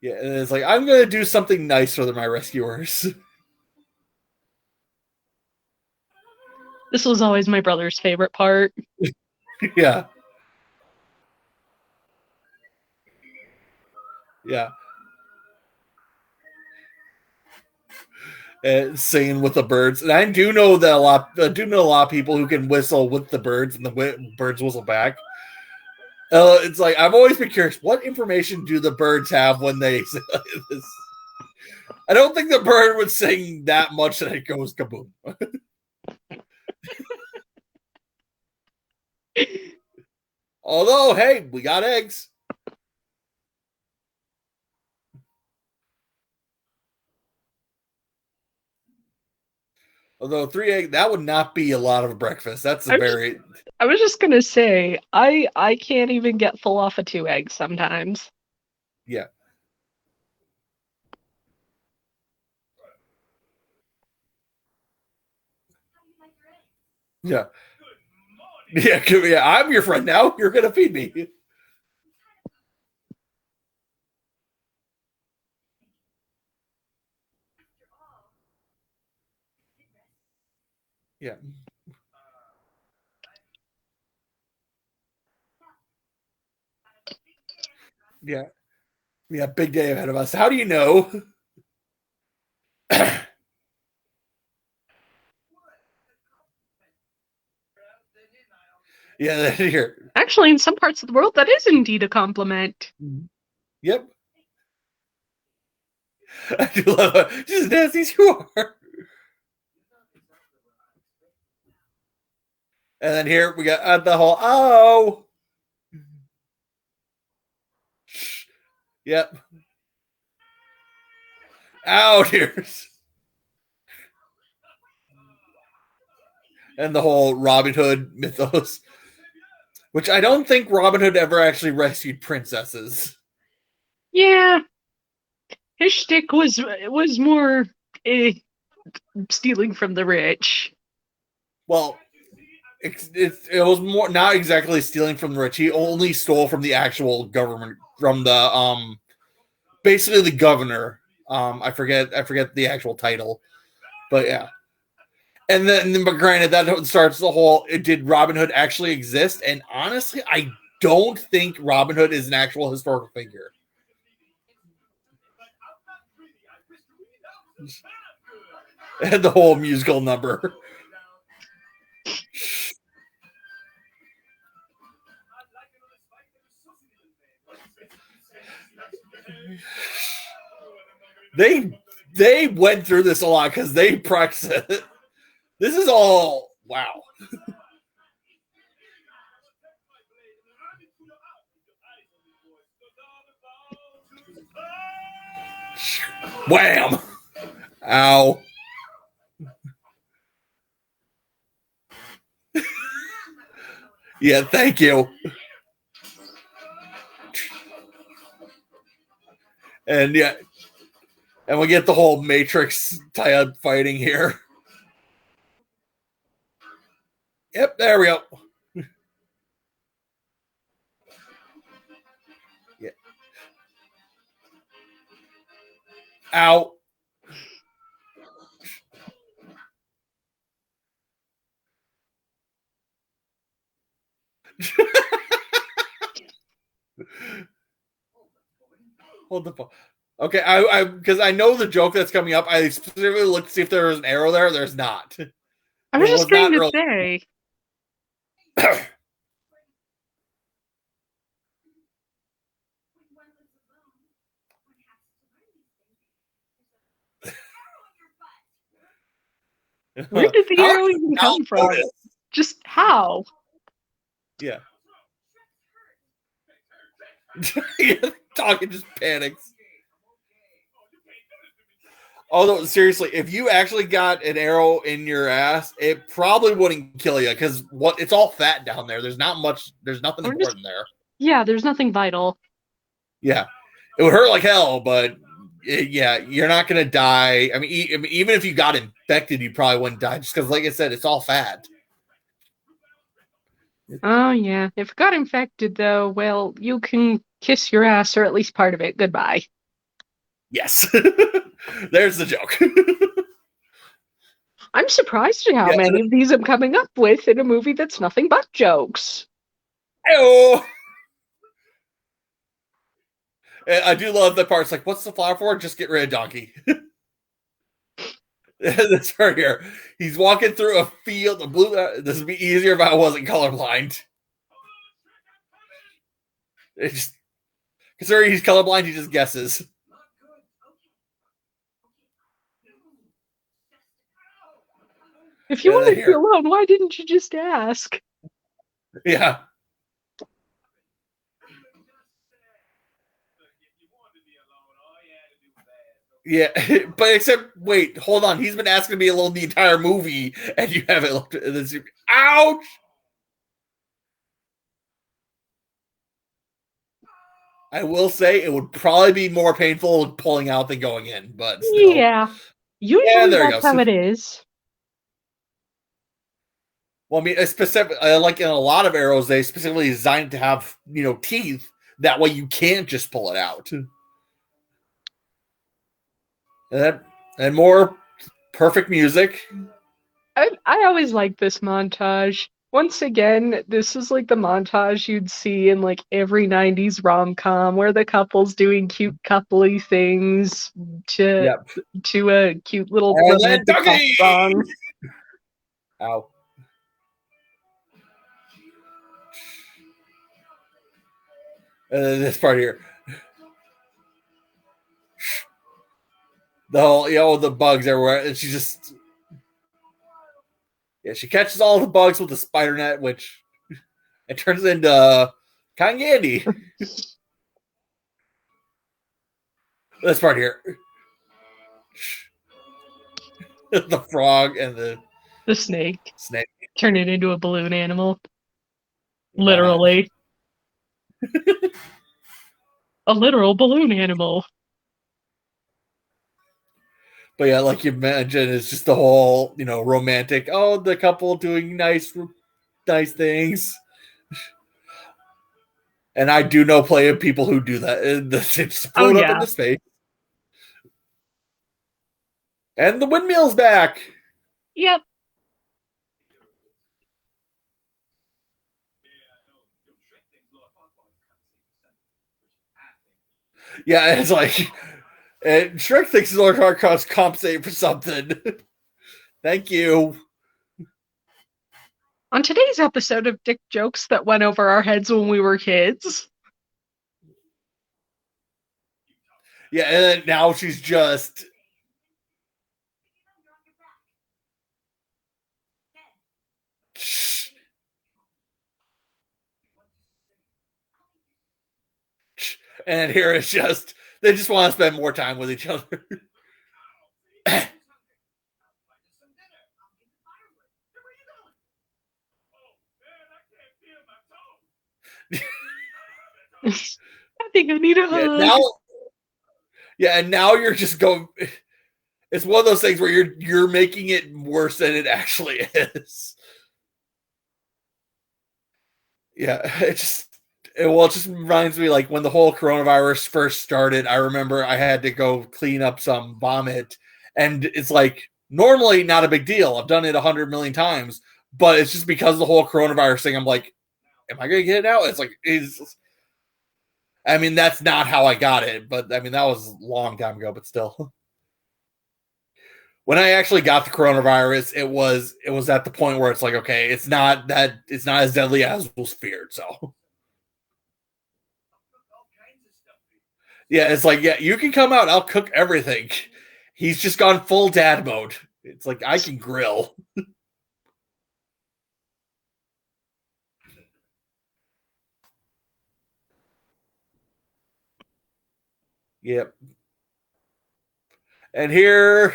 Yeah, and it's like, I'm gonna do something nice for my rescuers. This was always my brother's favorite part. Yeah. Yeah. Singing with the birds, and I do know that a lot of people who can whistle with the birds, and the birds whistle back. It's like I've always been curious, what information do the birds have when they say this? I don't think the bird would sing that much that it goes kaboom. Although, hey, we got eggs. Although 3 eggs, that would not be a lot of a breakfast. That's I was just gonna say, I can't even get full off of 2 eggs sometimes. Yeah. Yeah. Yeah, I'm your friend now. You're gonna feed me. Yeah. Yeah. Yeah, big day ahead of us. How do you know? Yeah, here. Actually, in some parts of the world, that is indeed a compliment. Yep. I do love it. Just as nasty as you are. And then here we got the whole oh. Yep. Out here. And the whole Robin Hood mythos. Which I don't think Robin Hood ever actually rescued princesses. Yeah. His shtick was more stealing from the rich. Well, it was more not exactly stealing from the rich. He only stole from the actual government, from the basically the governor. I forget the actual title, but yeah. And then, but granted, that starts the whole. Did Robin Hood actually exist? And honestly, I don't think Robin Hood is an actual historical figure. And the whole musical number. They went through this a lot because they practiced it. This is all wow. Wham! Ow. Yeah, thank you. And yeah, and we get the whole Matrix type fighting here. Yep, there we go. Yeah. Ow. Hold the phone. Okay, I because I know the joke that's coming up. I specifically looked to see if there was an arrow there. There's not. I was just going to say. Where did the arrow even come from? Just how? Yeah. Talking just panics. Although seriously, if you actually got an arrow in your ass, it probably wouldn't kill you because it's all fat down there. There's not much. There's nothing important there. Yeah, there's nothing vital. Yeah, it would hurt like hell, but yeah, you're not gonna die. I mean, even if you got infected, you probably wouldn't die just because, like I said, it's all fat. Oh yeah, if it got infected though, well, you can kiss your ass or at least part of it goodbye. Yes, there's the joke. I'm surprised at how many of these I'm coming up with in a movie that's nothing but jokes. Oh. I do love that part. It's like, what's the flower for? Just get rid of Donkey. That's right here. He's walking through a field of blue. This would be easier if I wasn't colorblind. Considering he's colorblind, he just guesses. If you wanted to be alone, why didn't you just ask? Yeah. Yeah, but except, wait, hold on. He's been asking to be alone the entire movie, and you haven't looked at this. Ouch! I will say it would probably be more painful pulling out than going in, but still. Yeah. Usually that's how it is. Well, I mean, specifically, like in a lot of arrows, they specifically designed to have, teeth. That way you can't just pull it out. And more perfect music. I always like this montage. Once again, this is like the montage you'd see in like every 90s rom-com where the couple's doing cute coupley things to Yep. to a cute little And then romantic pop Dougie! song. Ow. And then this part here. The whole, the bugs everywhere. And she just... Yeah, she catches all the bugs with the spider net, which it turns into cotton candy. This part here. The frog and The snake. snake. Turn it into a balloon animal. Literally. A literal balloon animal. But yeah, like you mentioned, it's just the whole, romantic. Oh, the couple doing nice things. And I do know plenty of people who do that. And just float up into space. And the windmill's back. Yep. Yeah, it's like, and Shrek thinks his Lord Hardcross compensate for something. Thank you. On today's episode of Dick Jokes that went over our heads when we were kids. Yeah, and then now she's just... And here it's just, they just want to spend more time with each other. I think I need a hug. And now you're just going... It's one of those things where you're making it worse than it actually is. Yeah, it just reminds me, like, when the whole coronavirus first started, I remember I had to go clean up some vomit, and it's like, normally not a big deal. I've done it 100 million times, but it's just because of the whole coronavirus thing, I'm like, am I going to get it out? It's like, I mean, that's not how I got it, but I mean, that was a long time ago, but still. When I actually got the coronavirus, it was at the point where it's like, okay, it's not as deadly as was feared. So, yeah, it's like, yeah, you can come out. I'll cook everything. He's just gone full dad mode. It's like, I can grill. Yep. And here...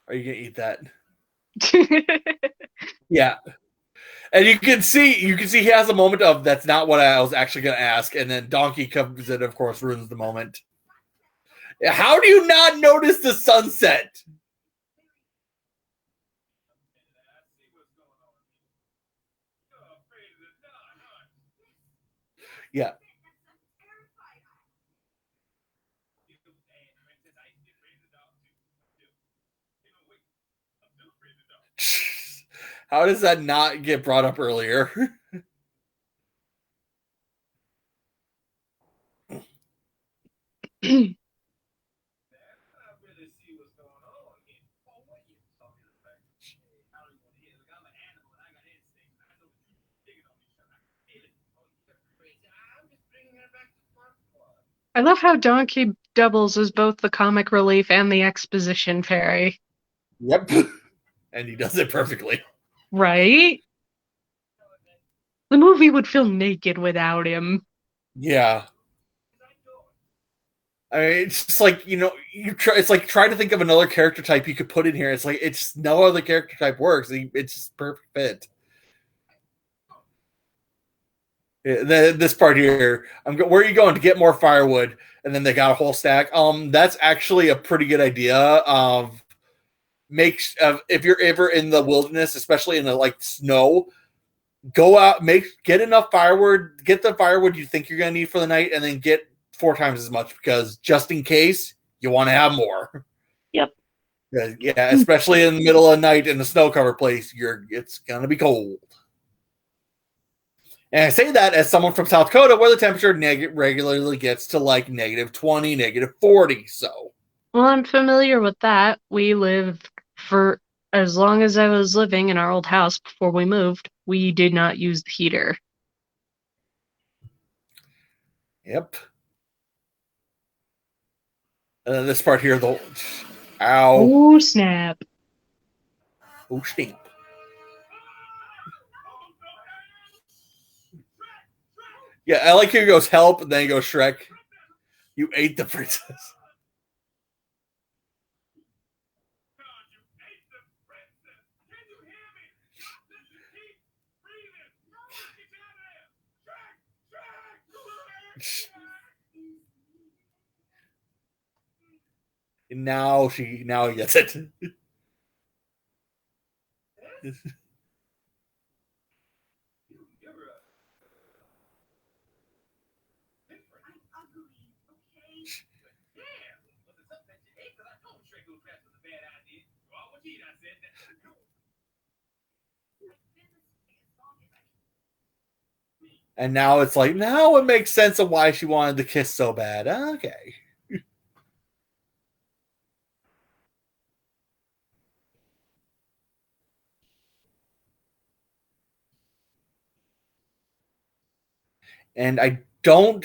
Are you gonna eat that? Yeah. And you can see he has a moment of, that's not what I was actually gonna ask, and then Donkey comes in, of course, ruins the moment. How do you not notice the sunset? Yeah. How does that not get brought up earlier? I love how Donkey doubles as both the comic relief and the exposition fairy. Yep. And he does it perfectly. Right? The movie would feel naked without him. Yeah. I mean, it's just like, it's like trying to think of another character type you could put in here. It's like, it's just no other character type works. It's just perfect fit. This part here, where are you going to get more firewood? And then they got a whole stack. That's actually a pretty good idea of if you're ever in the wilderness, especially in the like snow, go out, get enough firewood, get the firewood you think you're gonna need for the night, and then get 4 times as much, because just in case you want to have more. Yep. Yeah, especially in the middle of the night in a snow-covered place, it's gonna be cold. And I say that as someone from South Dakota, where the temperature regularly gets to like -20, -40. So, well, I'm familiar with that. We lived for as long as I was living in our old house before we moved. We did not use the heater. yep. And then this part here, ow, Oh snap! oh snap. Yeah, I like here he goes help, and then he goes Shrek. You ate the princess. And now he gets it. And now it's like, now it makes sense of why she wanted to kiss so bad. Okay. And I don't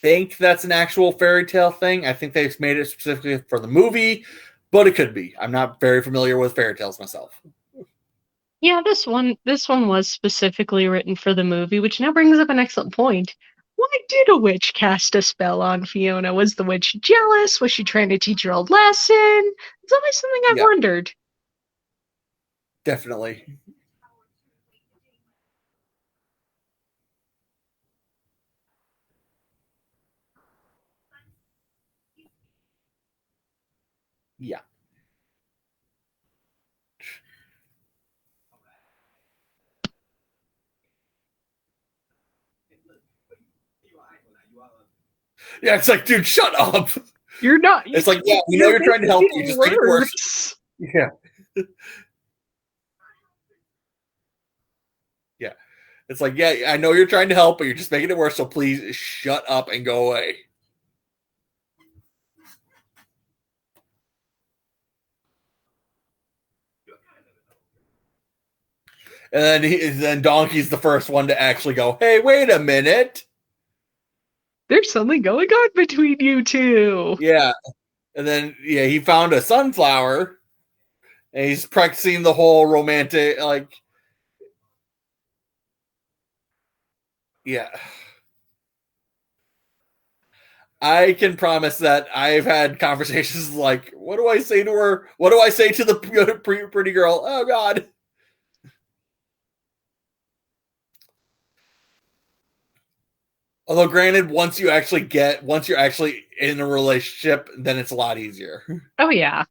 think that's an actual fairy tale thing. I think they've made it specifically for the movie, but it could be. I'm not very familiar with fairy tales myself. Yeah, this one was specifically written for the movie, which now brings up an excellent point. Why did a witch cast a spell on Fiona? Was the witch jealous? Was she trying to teach her a lesson? It's always something I've wondered. Definitely. Yeah. Yeah, it's like, dude, shut up. You're not. It's like, yeah, we know you're trying to help. You just make it worse. Yeah. Yeah. It's like, yeah, I know you're trying to help, but you're just making it worse. So please shut up and go away. And then Donkey's the first one to actually go, hey, wait a minute. There's something going on between you two. Yeah. And then, yeah, he found a sunflower. And he's practicing the whole romantic, like, yeah. I can promise that I've had conversations like, what do I say to her? What do I say to the pretty girl? Oh, God. Although, granted, once you're actually in a relationship, then it's a lot easier. Oh, yeah.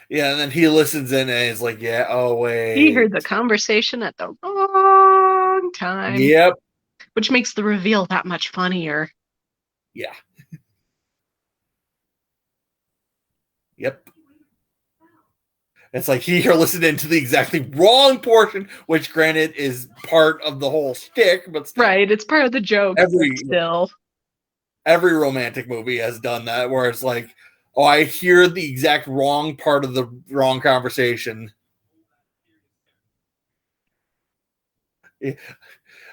Yeah, and then he listens in and he's like, yeah, oh, wait. He heard the conversation at the wrong time. Yep. Which makes the reveal that much funnier. Yeah. Yep. It's like you're listening to the exactly wrong portion, which granted is part of the whole shtick, but still. Right, it's part of the joke. Every romantic movie has done that, where it's like, oh, I hear the exact wrong part of the wrong conversation. Yeah.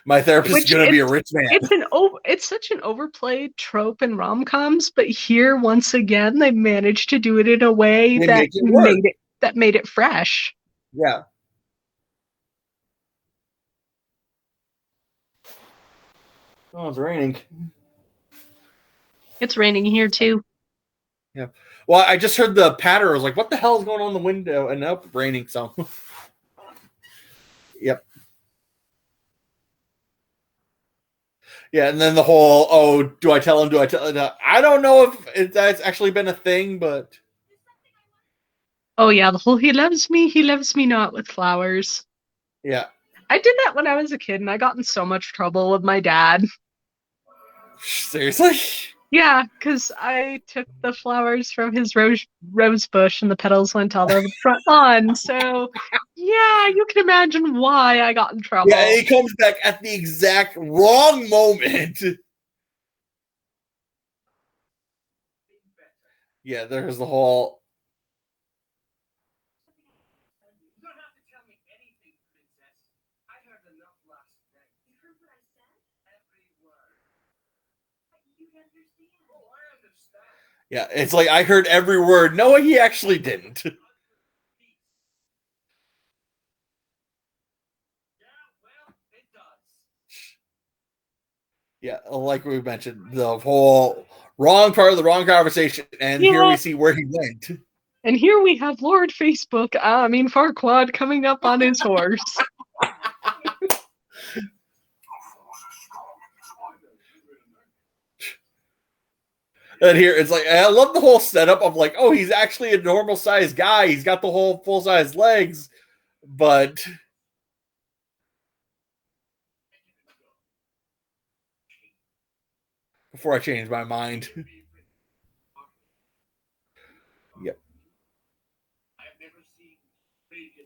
My therapist is going to be a rich man. It's such an overplayed trope in rom-coms, but here once again they managed to do it in a way that made it fresh. Yeah. Oh, it's raining. It's raining here too. Yeah. Well, I just heard the patter. I was like, what the hell is going on in the window? And nope, raining. So. Yep. Yeah, and then the whole, oh, do I tell him? Do I tell him? I don't know if that's actually been a thing, but Oh yeah, the whole he loves me not with flowers. yeah. I did that when I was a kid, and I got in so much trouble with my dad. Seriously? Yeah, because I took the flowers from his rose bush and the petals went all over the front lawn. So, yeah, you can imagine why I got in trouble. Yeah, he comes back at the exact wrong moment. Yeah, there's the whole. You don't have to tell me anything, princess. I heard enough last night. You heard what I said? Every word. But you understand. Oh, I understand. Yeah, it's like I heard every word. No, he actually didn't. Yeah, well, it does. Yeah, like we mentioned, the whole wrong part of the wrong conversation, and here we see where he went. And here we have Lord Farquaad coming up on his horse. And here it's like I love the whole setup of like, oh, he's actually a normal sized guy. He's got the whole full size legs, but before I change my mind. Yep. I have never seen Reagan.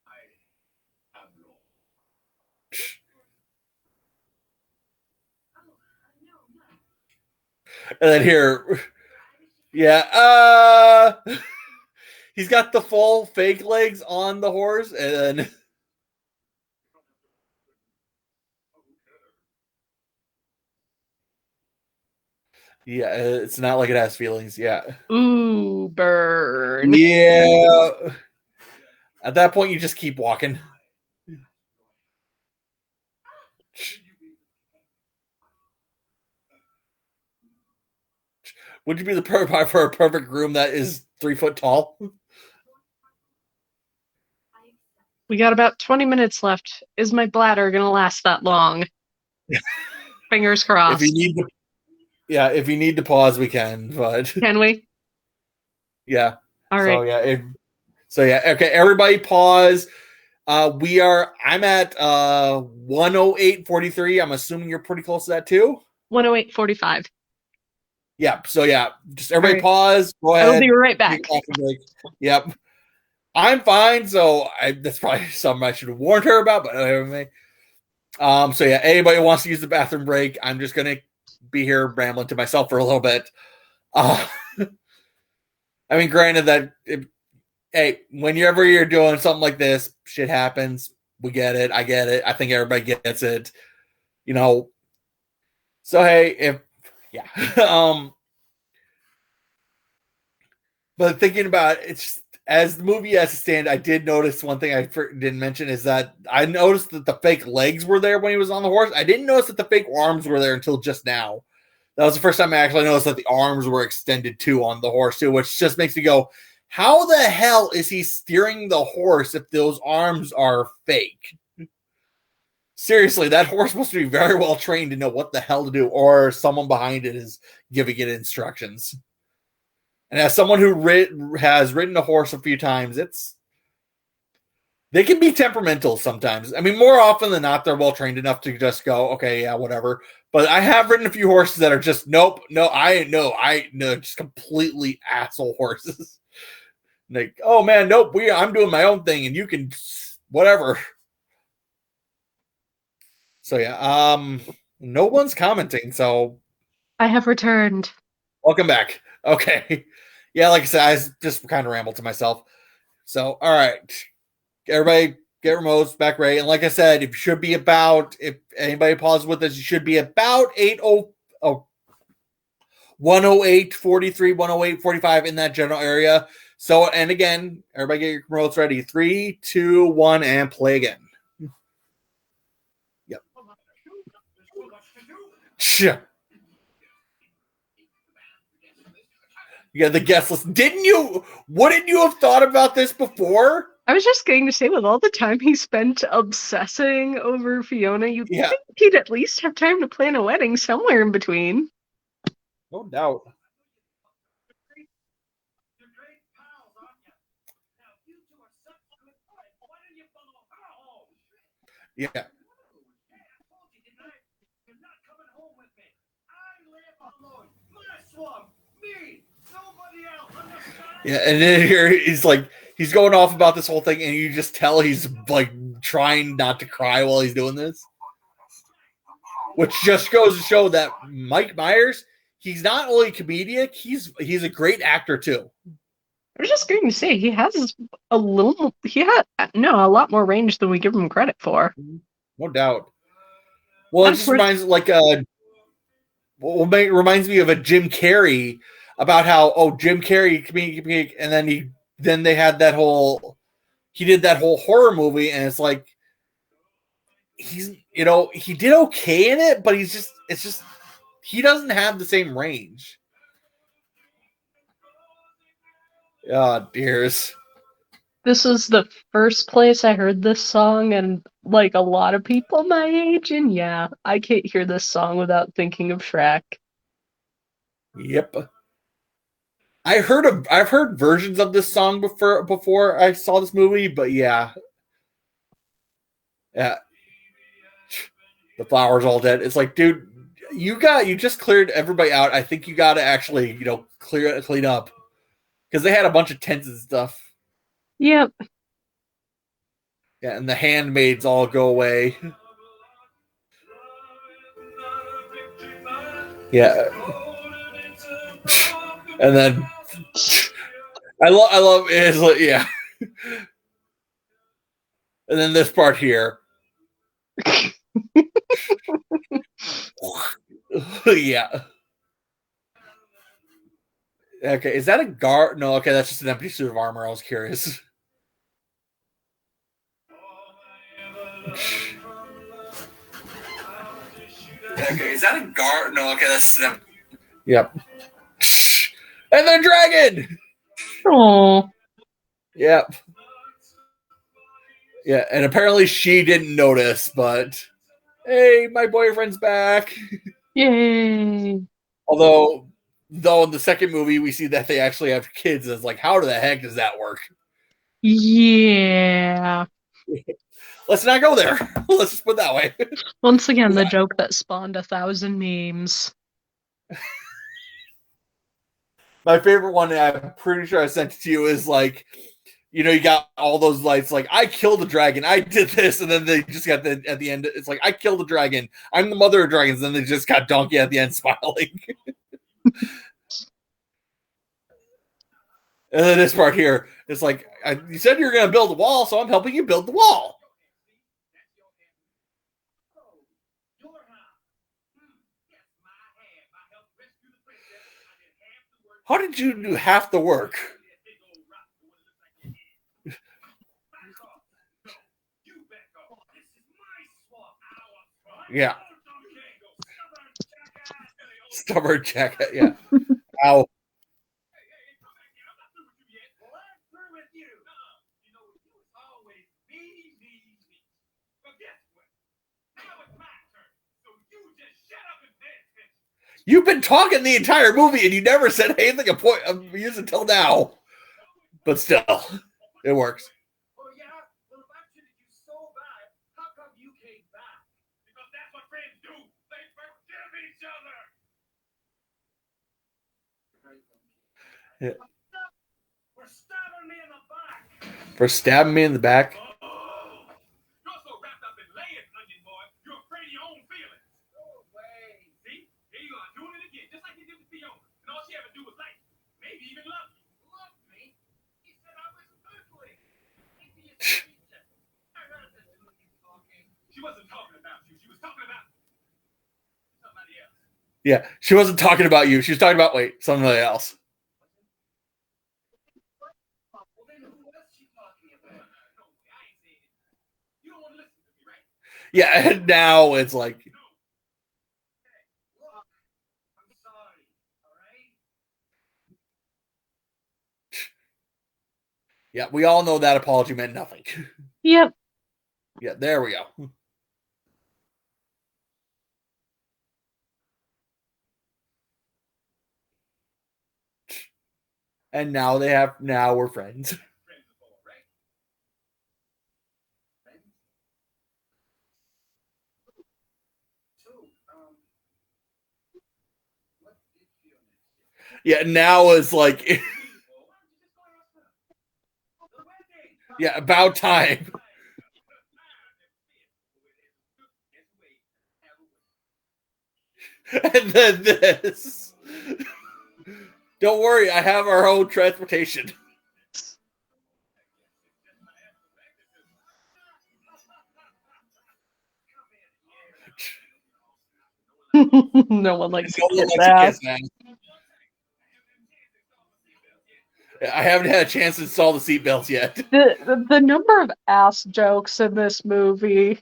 I have no. And then here, yeah, he's got the full fake legs on the horse, and then yeah, it's not like it has feelings. Yeah. Ooh, burn. Yeah. At that point, you just keep walking. Would you be the for a perfect groom that is 3 foot tall? We got about 20 minutes left. Is my bladder going to last that long? Fingers crossed. If you need to pause, we can. But can we? Yeah. All right. So yeah. Okay. Everybody, pause. I'm at 108.43. I'm assuming you're pretty close to that too. 108.45. Yeah. So yeah, just everybody pause. Go ahead. I'll be right back. Yep. I'm fine. So that's probably something I should have warned her about. But anyway. So yeah, anybody who wants to use the bathroom break, I'm just gonna be here rambling to myself for a little bit. I mean, granted that hey, whenever you're doing something like this, shit happens. We get it. I get it. I think everybody gets it. You know. So hey, but thinking about it, it's as the movie has to stand, I did notice one thing I didn't mention is that I noticed that the fake legs were there when he was on the horse. I didn't notice that the fake arms were there until just now. That was the first time I actually noticed that the arms were extended too on the horse too, which just makes me go, how the hell is he steering the horse if those arms are fake? Seriously, that horse must be very well trained to know what the hell to do, or someone behind it is giving it instructions. And as someone who has ridden a horse a few times, they can be temperamental sometimes. I mean, more often than not, they're well trained enough to just go, okay, yeah, whatever. But I have ridden a few horses that are just, nope, no, just completely asshole horses. Like, oh man, nope, I'm doing my own thing, and you can whatever. So yeah, no one's commenting, so I have returned. Welcome back. Okay. Yeah, like I said, I just kind of rambled to myself. So, all right. Everybody get remotes back ready. And like I said, if anybody pauses with us, you should be about 108.43, 108.45 in that general area. So, and again, everybody get your remotes ready. 3, 2, 1, and play again. Yep. Sure. Yeah, the guest list. Wouldn't you have thought about this before? I was just going to say, with all the time he spent obsessing over Fiona, you'd Yeah, think he'd at least have time to plan a wedding somewhere in between. no doubt. You're great pals, aren't you? Now, you two are such good friends. Why don't you follow her home? Yeah, Hey, I told you, didn't I? You're not coming home with me. I live alone. My swamp. Me. Nobody else. Understand? yeah. And then here he's going off about this whole thing, and you just tell he's like trying not to cry while he's doing this, which just goes to show that Mike Myers, he's not only comedic, he's a great actor too. I was just going to say, he has a lot more range than we give him credit for. No doubt. Well, it And of just course, reminds reminds me of a Jim Carrey about how Jim Carrey comedic, and then they had that whole he did that whole horror movie, and it's like he did okay in it, but it's just he doesn't have the same range. Oh, dears. this is the first place I heard this song, and like a lot of people my age, and yeah, I can't hear this song without thinking of Shrek. Yep. I've heard versions of this song before I saw this movie, but yeah. The flower's all dead. It's like, dude, you just cleared everybody out. I think you got to actually, clean up, because they had a bunch of tents and stuff. Yep. Yeah, and the handmaids all go away. Yeah, and then I love it. Like, yeah, and then this part here. Yeah. Okay, is that a guard? No, okay, that's just an empty suit of armor. I was curious. Okay, is that a guard? No, okay, that's just an empty. Yep. And then dragon. Oh. Yep. Yeah, and apparently she didn't notice, but hey, my boyfriend's back. Yay. Although in the second movie we see that they actually have kids, and it's like, how the heck does that work? Yeah. Let's not go there. Let's just put it that way. Once again, the joke that spawned 1,000 memes. My favorite one, I'm pretty sure I sent it to you, is like, you got all those lights, like, I killed the dragon, I did this, and then they just got at the end, it's like, I killed the dragon, I'm the mother of dragons, and then they just got Donkey at the end smiling. And then this part here, it's like, you said you were going to build a wall, so I'm helping you build the wall. How did you do half the work? Yeah. Stubborn jacket, yeah. Ow. You've been talking the entire movie and you never said anything of use until now. But still, it works. Oh, yeah? Well, if I treated you so bad, how come you came back? Because that's what friends do. They forgive each other. Yeah. For stabbing me in the back. For stabbing me in the back? Oh, you're so wrapped up in laying, onion boy, you're afraid of your own feelings. No way. See? Here you are, doing it again, just like you did with Fiona. And all she ever do was like, maybe even love you. Love me? He said I was ugly. Maybe it's pizza. I heard this when you talking. She wasn't talking about you. She was talking about somebody else. Yeah, she wasn't talking about you. She was talking about, somebody else. Well, then who was she talking about? No, I ain't saying it. You don't want to listen to me, right? Yeah, and now it's like, Look, I'm sorry, all right? Yeah, we all know that apology meant nothing. Yep. Yeah, there we go. And now we're friends. Yeah, now it's like, yeah, about time. And then this. Don't worry, I have our own transportation. No one likes No one to kiss likes a ass. kiss, man. I haven't had a chance to install the seatbelts yet. The number of ass jokes in this movie.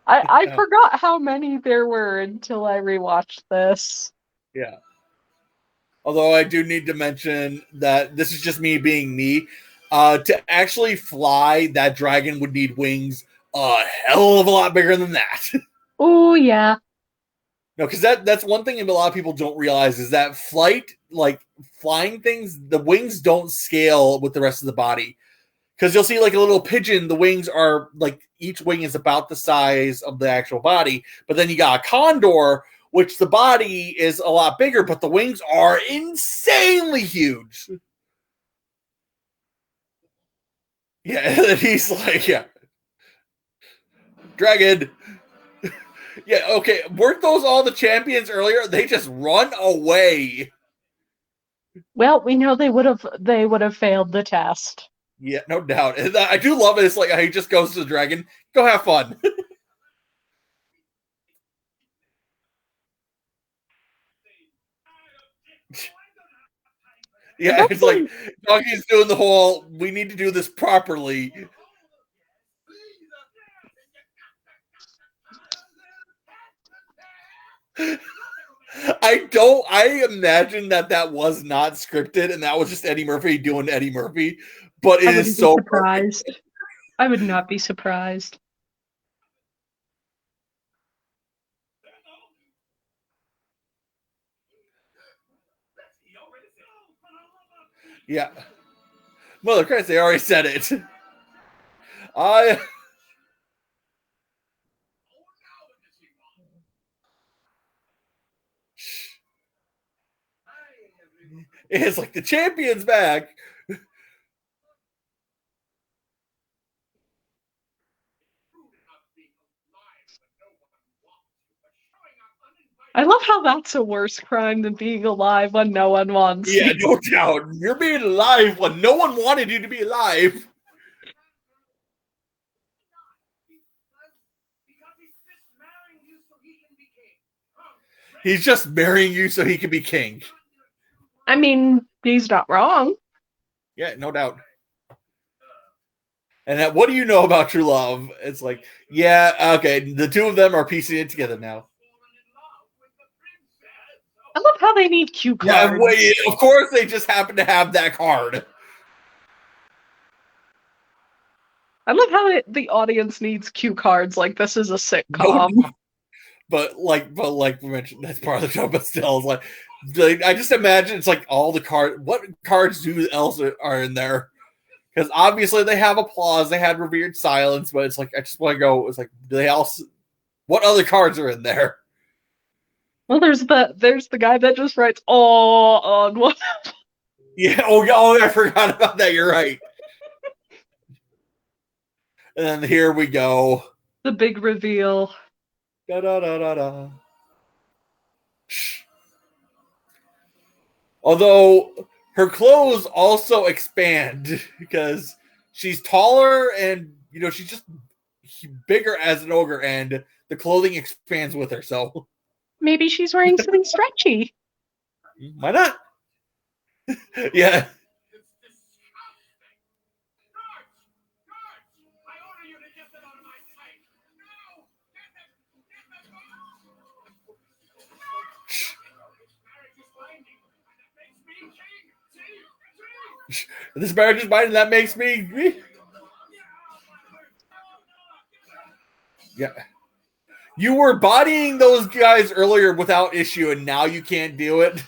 I Yeah. forgot how many there were until I rewatched this. Yeah. Although I do need to mention that this is just me being me. To actually fly, that dragon would need wings a hell of a lot bigger than that. Oh yeah. No, because that's one thing a lot of people don't realize is that flight, like flying things, the wings don't scale with the rest of the body. Because you'll see like a little pigeon, the wings are like each wing is about the size of the actual body. But then you got a condor, which the body is a lot bigger, but the wings are insanely huge. Yeah, and he's like, yeah, dragon. Yeah, okay. Weren't those all the champions earlier? They just run away. Well, we know they would have failed the test. Yeah, no doubt. And I do love it. It's like he just goes to the dragon. Go have fun. Yeah, it's like Donkey's doing the whole. We need to do this properly. I imagine that was not scripted and that was just Eddie Murphy doing Eddie Murphy, but it is so surprised. Perfect. I would not be surprised. Yeah. Mother Christ, they already said it. I It's like the champion's back. I love how that's a worse crime than being alive when no one wants Yeah, you. no doubt. You're being alive when no one wanted you to be alive. He's just marrying you so he can be king. I mean, he's not wrong. Yeah, no doubt. And that, what do you know about true love? It's like, yeah, okay, the two of them are piecing it together now. I love how they need cue cards. Yeah, wait, of course they just happen to have that card. I love how the audience needs cue cards like this is a sitcom. No, but like we mentioned, that's part of the show. But still, like I just imagine it's like all the cards. What cards else are in there? Because obviously they have applause, they had revered silence, but it's like I just want to go. It's like, do they also? What other cards are in there? Well, there's the guy that just writes "oh" on one. Yeah. Oh, I forgot about that. You're right. And then here we go. The big reveal. Da da da da da. Although her clothes also expand because she's taller and she's just bigger as an ogre, and the clothing expands with her. So maybe she's wearing something stretchy. Why not? Yeah. This marriage is mine, and that makes me. Yeah. You were bodying those guys earlier without issue, and now you can't do it.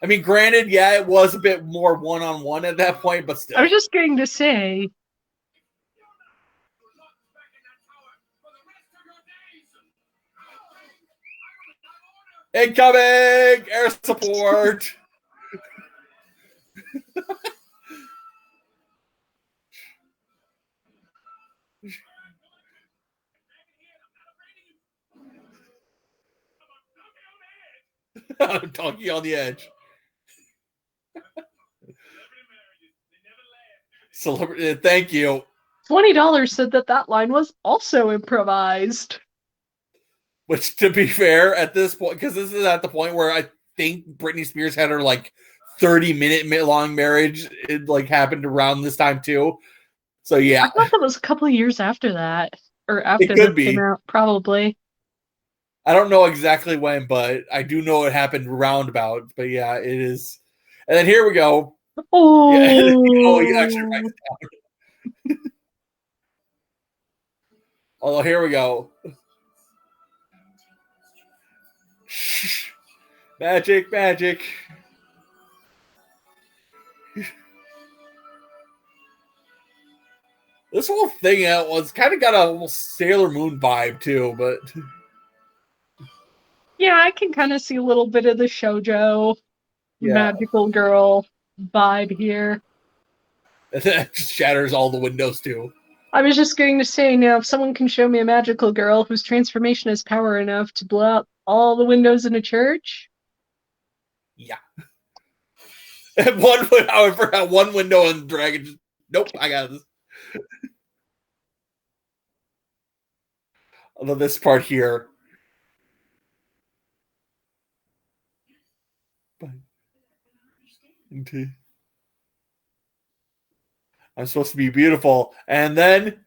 I mean, granted, yeah, it was a bit more one-on-one at that point, but still. I was just going to say. Incoming! Air support! I'm talking on the edge. Celebrity, thank you. $20 said that line was also improvised. Which, to be fair, at this point, because this is at the point where I think Britney Spears had her 30-minute long marriage. It happened around this time too. So yeah, I thought that was a couple of years after that, or after it could be. Came out, probably. I don't know exactly when, but I do know it happened roundabout. But yeah, it is. And then here we go. Oh, yeah. Oh, you actually write it down. Although here we go. Magic, magic. This whole thing was kind of got a almost Sailor Moon vibe too, but yeah, I can kind of see a little bit of the shoujo magical girl vibe here. And that just shatters all the windows too. I was just going to say, now if someone can show me a magical girl whose transformation has power enough to blow up all the windows in a church. Yeah. And however, one window and the dragon just, nope, I got this. Although this part here. I'm supposed to be beautiful. And then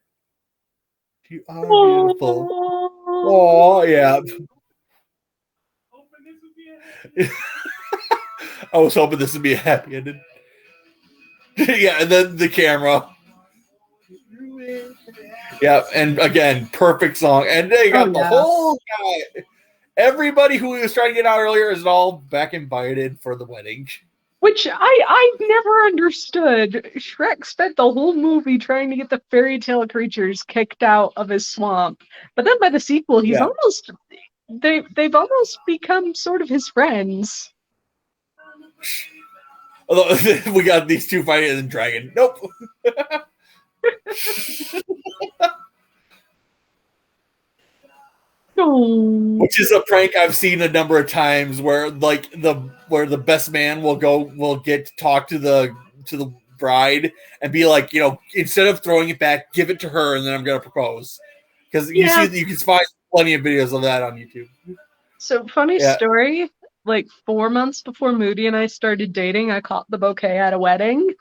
you are beautiful. Oh, yeah. I was hoping this would be a happy ending. Yeah, and then the camera. Yeah, and again, perfect song. And they got the whole guy. Everybody who was trying to get out earlier is all back invited for the wedding. Which I never understood. Shrek spent the whole movie trying to get the fairy tale creatures kicked out of his swamp. But then by the sequel, he's almost they've almost become sort of his friends. Although we got these two fighting and dragon. Nope. Which is a prank I've seen a number of times where the best man will get to talk to the bride and be like, instead of throwing it back, give it to her and then I'm gonna propose. Because you can find plenty of videos of that on YouTube. So funny story, 4 months before Moody and I started dating, I caught the bouquet at a wedding.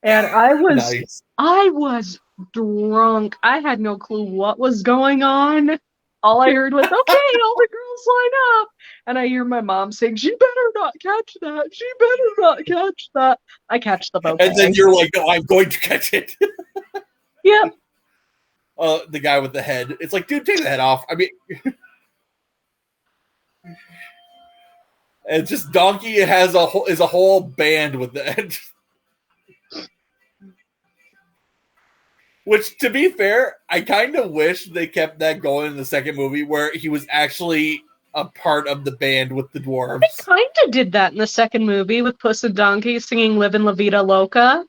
And I was drunk. I had no clue what was going on. All I heard was, okay, all the girls line up. And I hear my mom saying, she better not catch that. She better not catch that. I catch the bouquet. And then you're like, no, I'm going to catch it. Yep. The guy with the head. It's like, dude, take the head off. I mean... And just Donkey is a whole band with that. Which, to be fair, I kind of wish they kept that going in the second movie where he was actually a part of the band with the dwarves. They kind of did that in the second movie with Puss and Donkey singing Livin' La Vida Loca.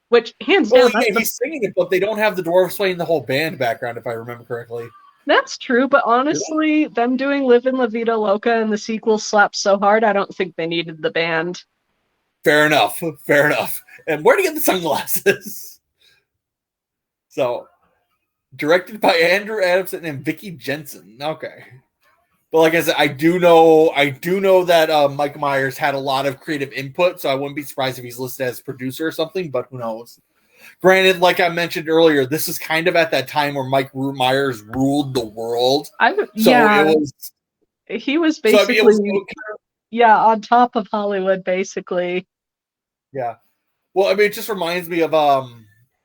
Which, hands down... Well, yeah, he's singing it, but they don't have the dwarves playing the whole band background, if I remember correctly. That's true, but honestly, them doing Livin' La Vida Loca and the sequel slapped so hard, I don't think they needed the band. Fair enough. And where'd he get the sunglasses? So, directed by Andrew Adamson and Vicky Jensen. Okay. But like I said, I do know that Mike Meyers had a lot of creative input, so I wouldn't be surprised if he's listed as producer or something, but who knows? Granted, like I mentioned earlier, this is kind of at that time where Mike Myers ruled the world. He was basically on top of Hollywood, basically. Yeah. Well, I mean, it just reminds me of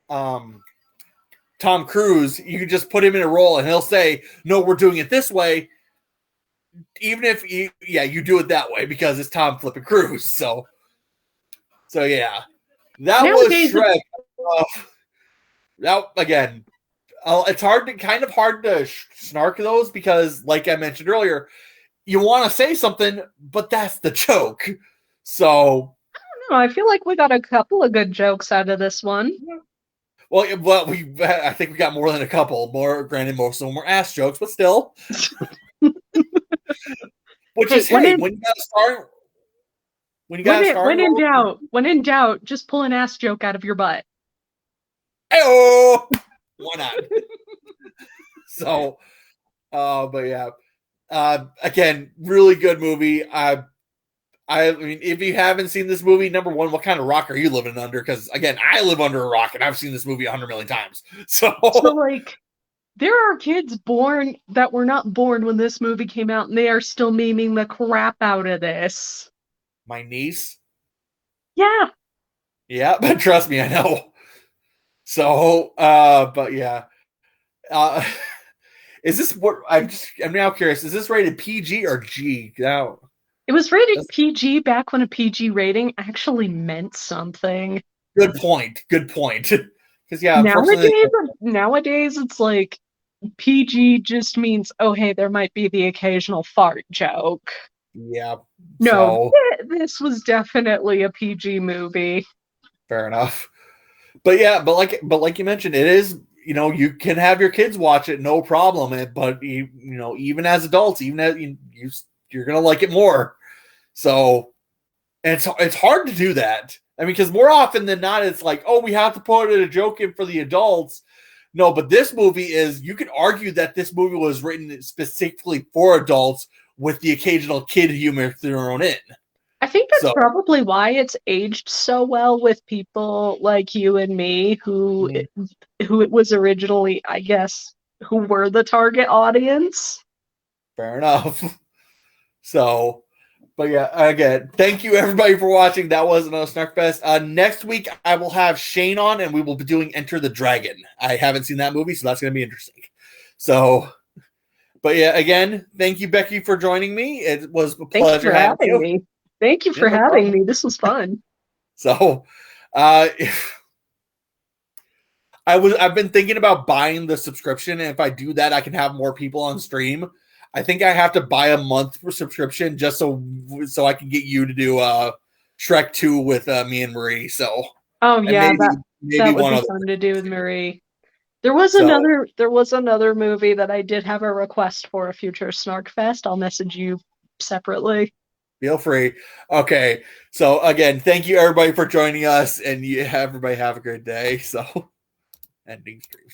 Tom Cruise. You can just put him in a role and he'll say, "No, we're doing it this way." Even if you do it that way because it's Tom flipping Cruise. So yeah, that Nowadays, was Shrek. Now again, it's kind of hard to snark those because, like I mentioned earlier, you want to say something, but that's the joke. So I feel like we got a couple of good jokes out of this one. Well, I think we got more than a couple. Granted, most of them were ass jokes, but still. Which is, when you gotta start. When in doubt, just pull an ass joke out of your butt. Hey-oh! Why not? So, but yeah. Again, really good movie. I mean, if you haven't seen this movie, number one, what kind of rock are you living under? Because again, I live under a rock, and I've seen this movie 100 million times. So like, there are kids born that were not born when this movie came out, and they are still memeing the crap out of this. My niece. Yeah, but trust me, I know. So, but yeah. Is this what I'm now curious? Is this rated PG or G? Now. It was rated PG back when a PG rating actually meant something. Good point. Because nowadays it's like PG just means, oh hey, there might be the occasional fart joke. Yeah. No, this was definitely a PG movie. Fair enough. But yeah, but like you mentioned, it is. You can have your kids watch it, no problem. But even as adults, even as you're gonna like it more. So, and it's hard to do that. I mean, because more often than not, it's like, oh, we have to put a joke in for the adults. No, but this movie you could argue that this movie was written specifically for adults with the occasional kid humor thrown in. I think that's probably why it's aged so well with people like you and me who it was originally, I guess, who were the target audience. Fair enough. So, but yeah, again, thank you everybody for watching. That was another Snarkfest. Next week, I will have Shane on and we will be doing Enter the Dragon. I haven't seen that movie, so that's going to be interesting. So, but yeah, again, thank you, Becky, for joining me. It was a pleasure having you. Me. Thank you for having me. This was fun. So, I've been thinking about buying the subscription, and if I do that, I can have more people on stream. I think I have to buy a month for subscription just so I can get you to do Shrek 2 with me and Marie. So, that would be fun to do with Marie. There was another movie that I did have a request for a future Snarkfest. I'll message you separately. Feel free. Okay. So again, thank you everybody for joining us, and everybody have a good day. So ending stream.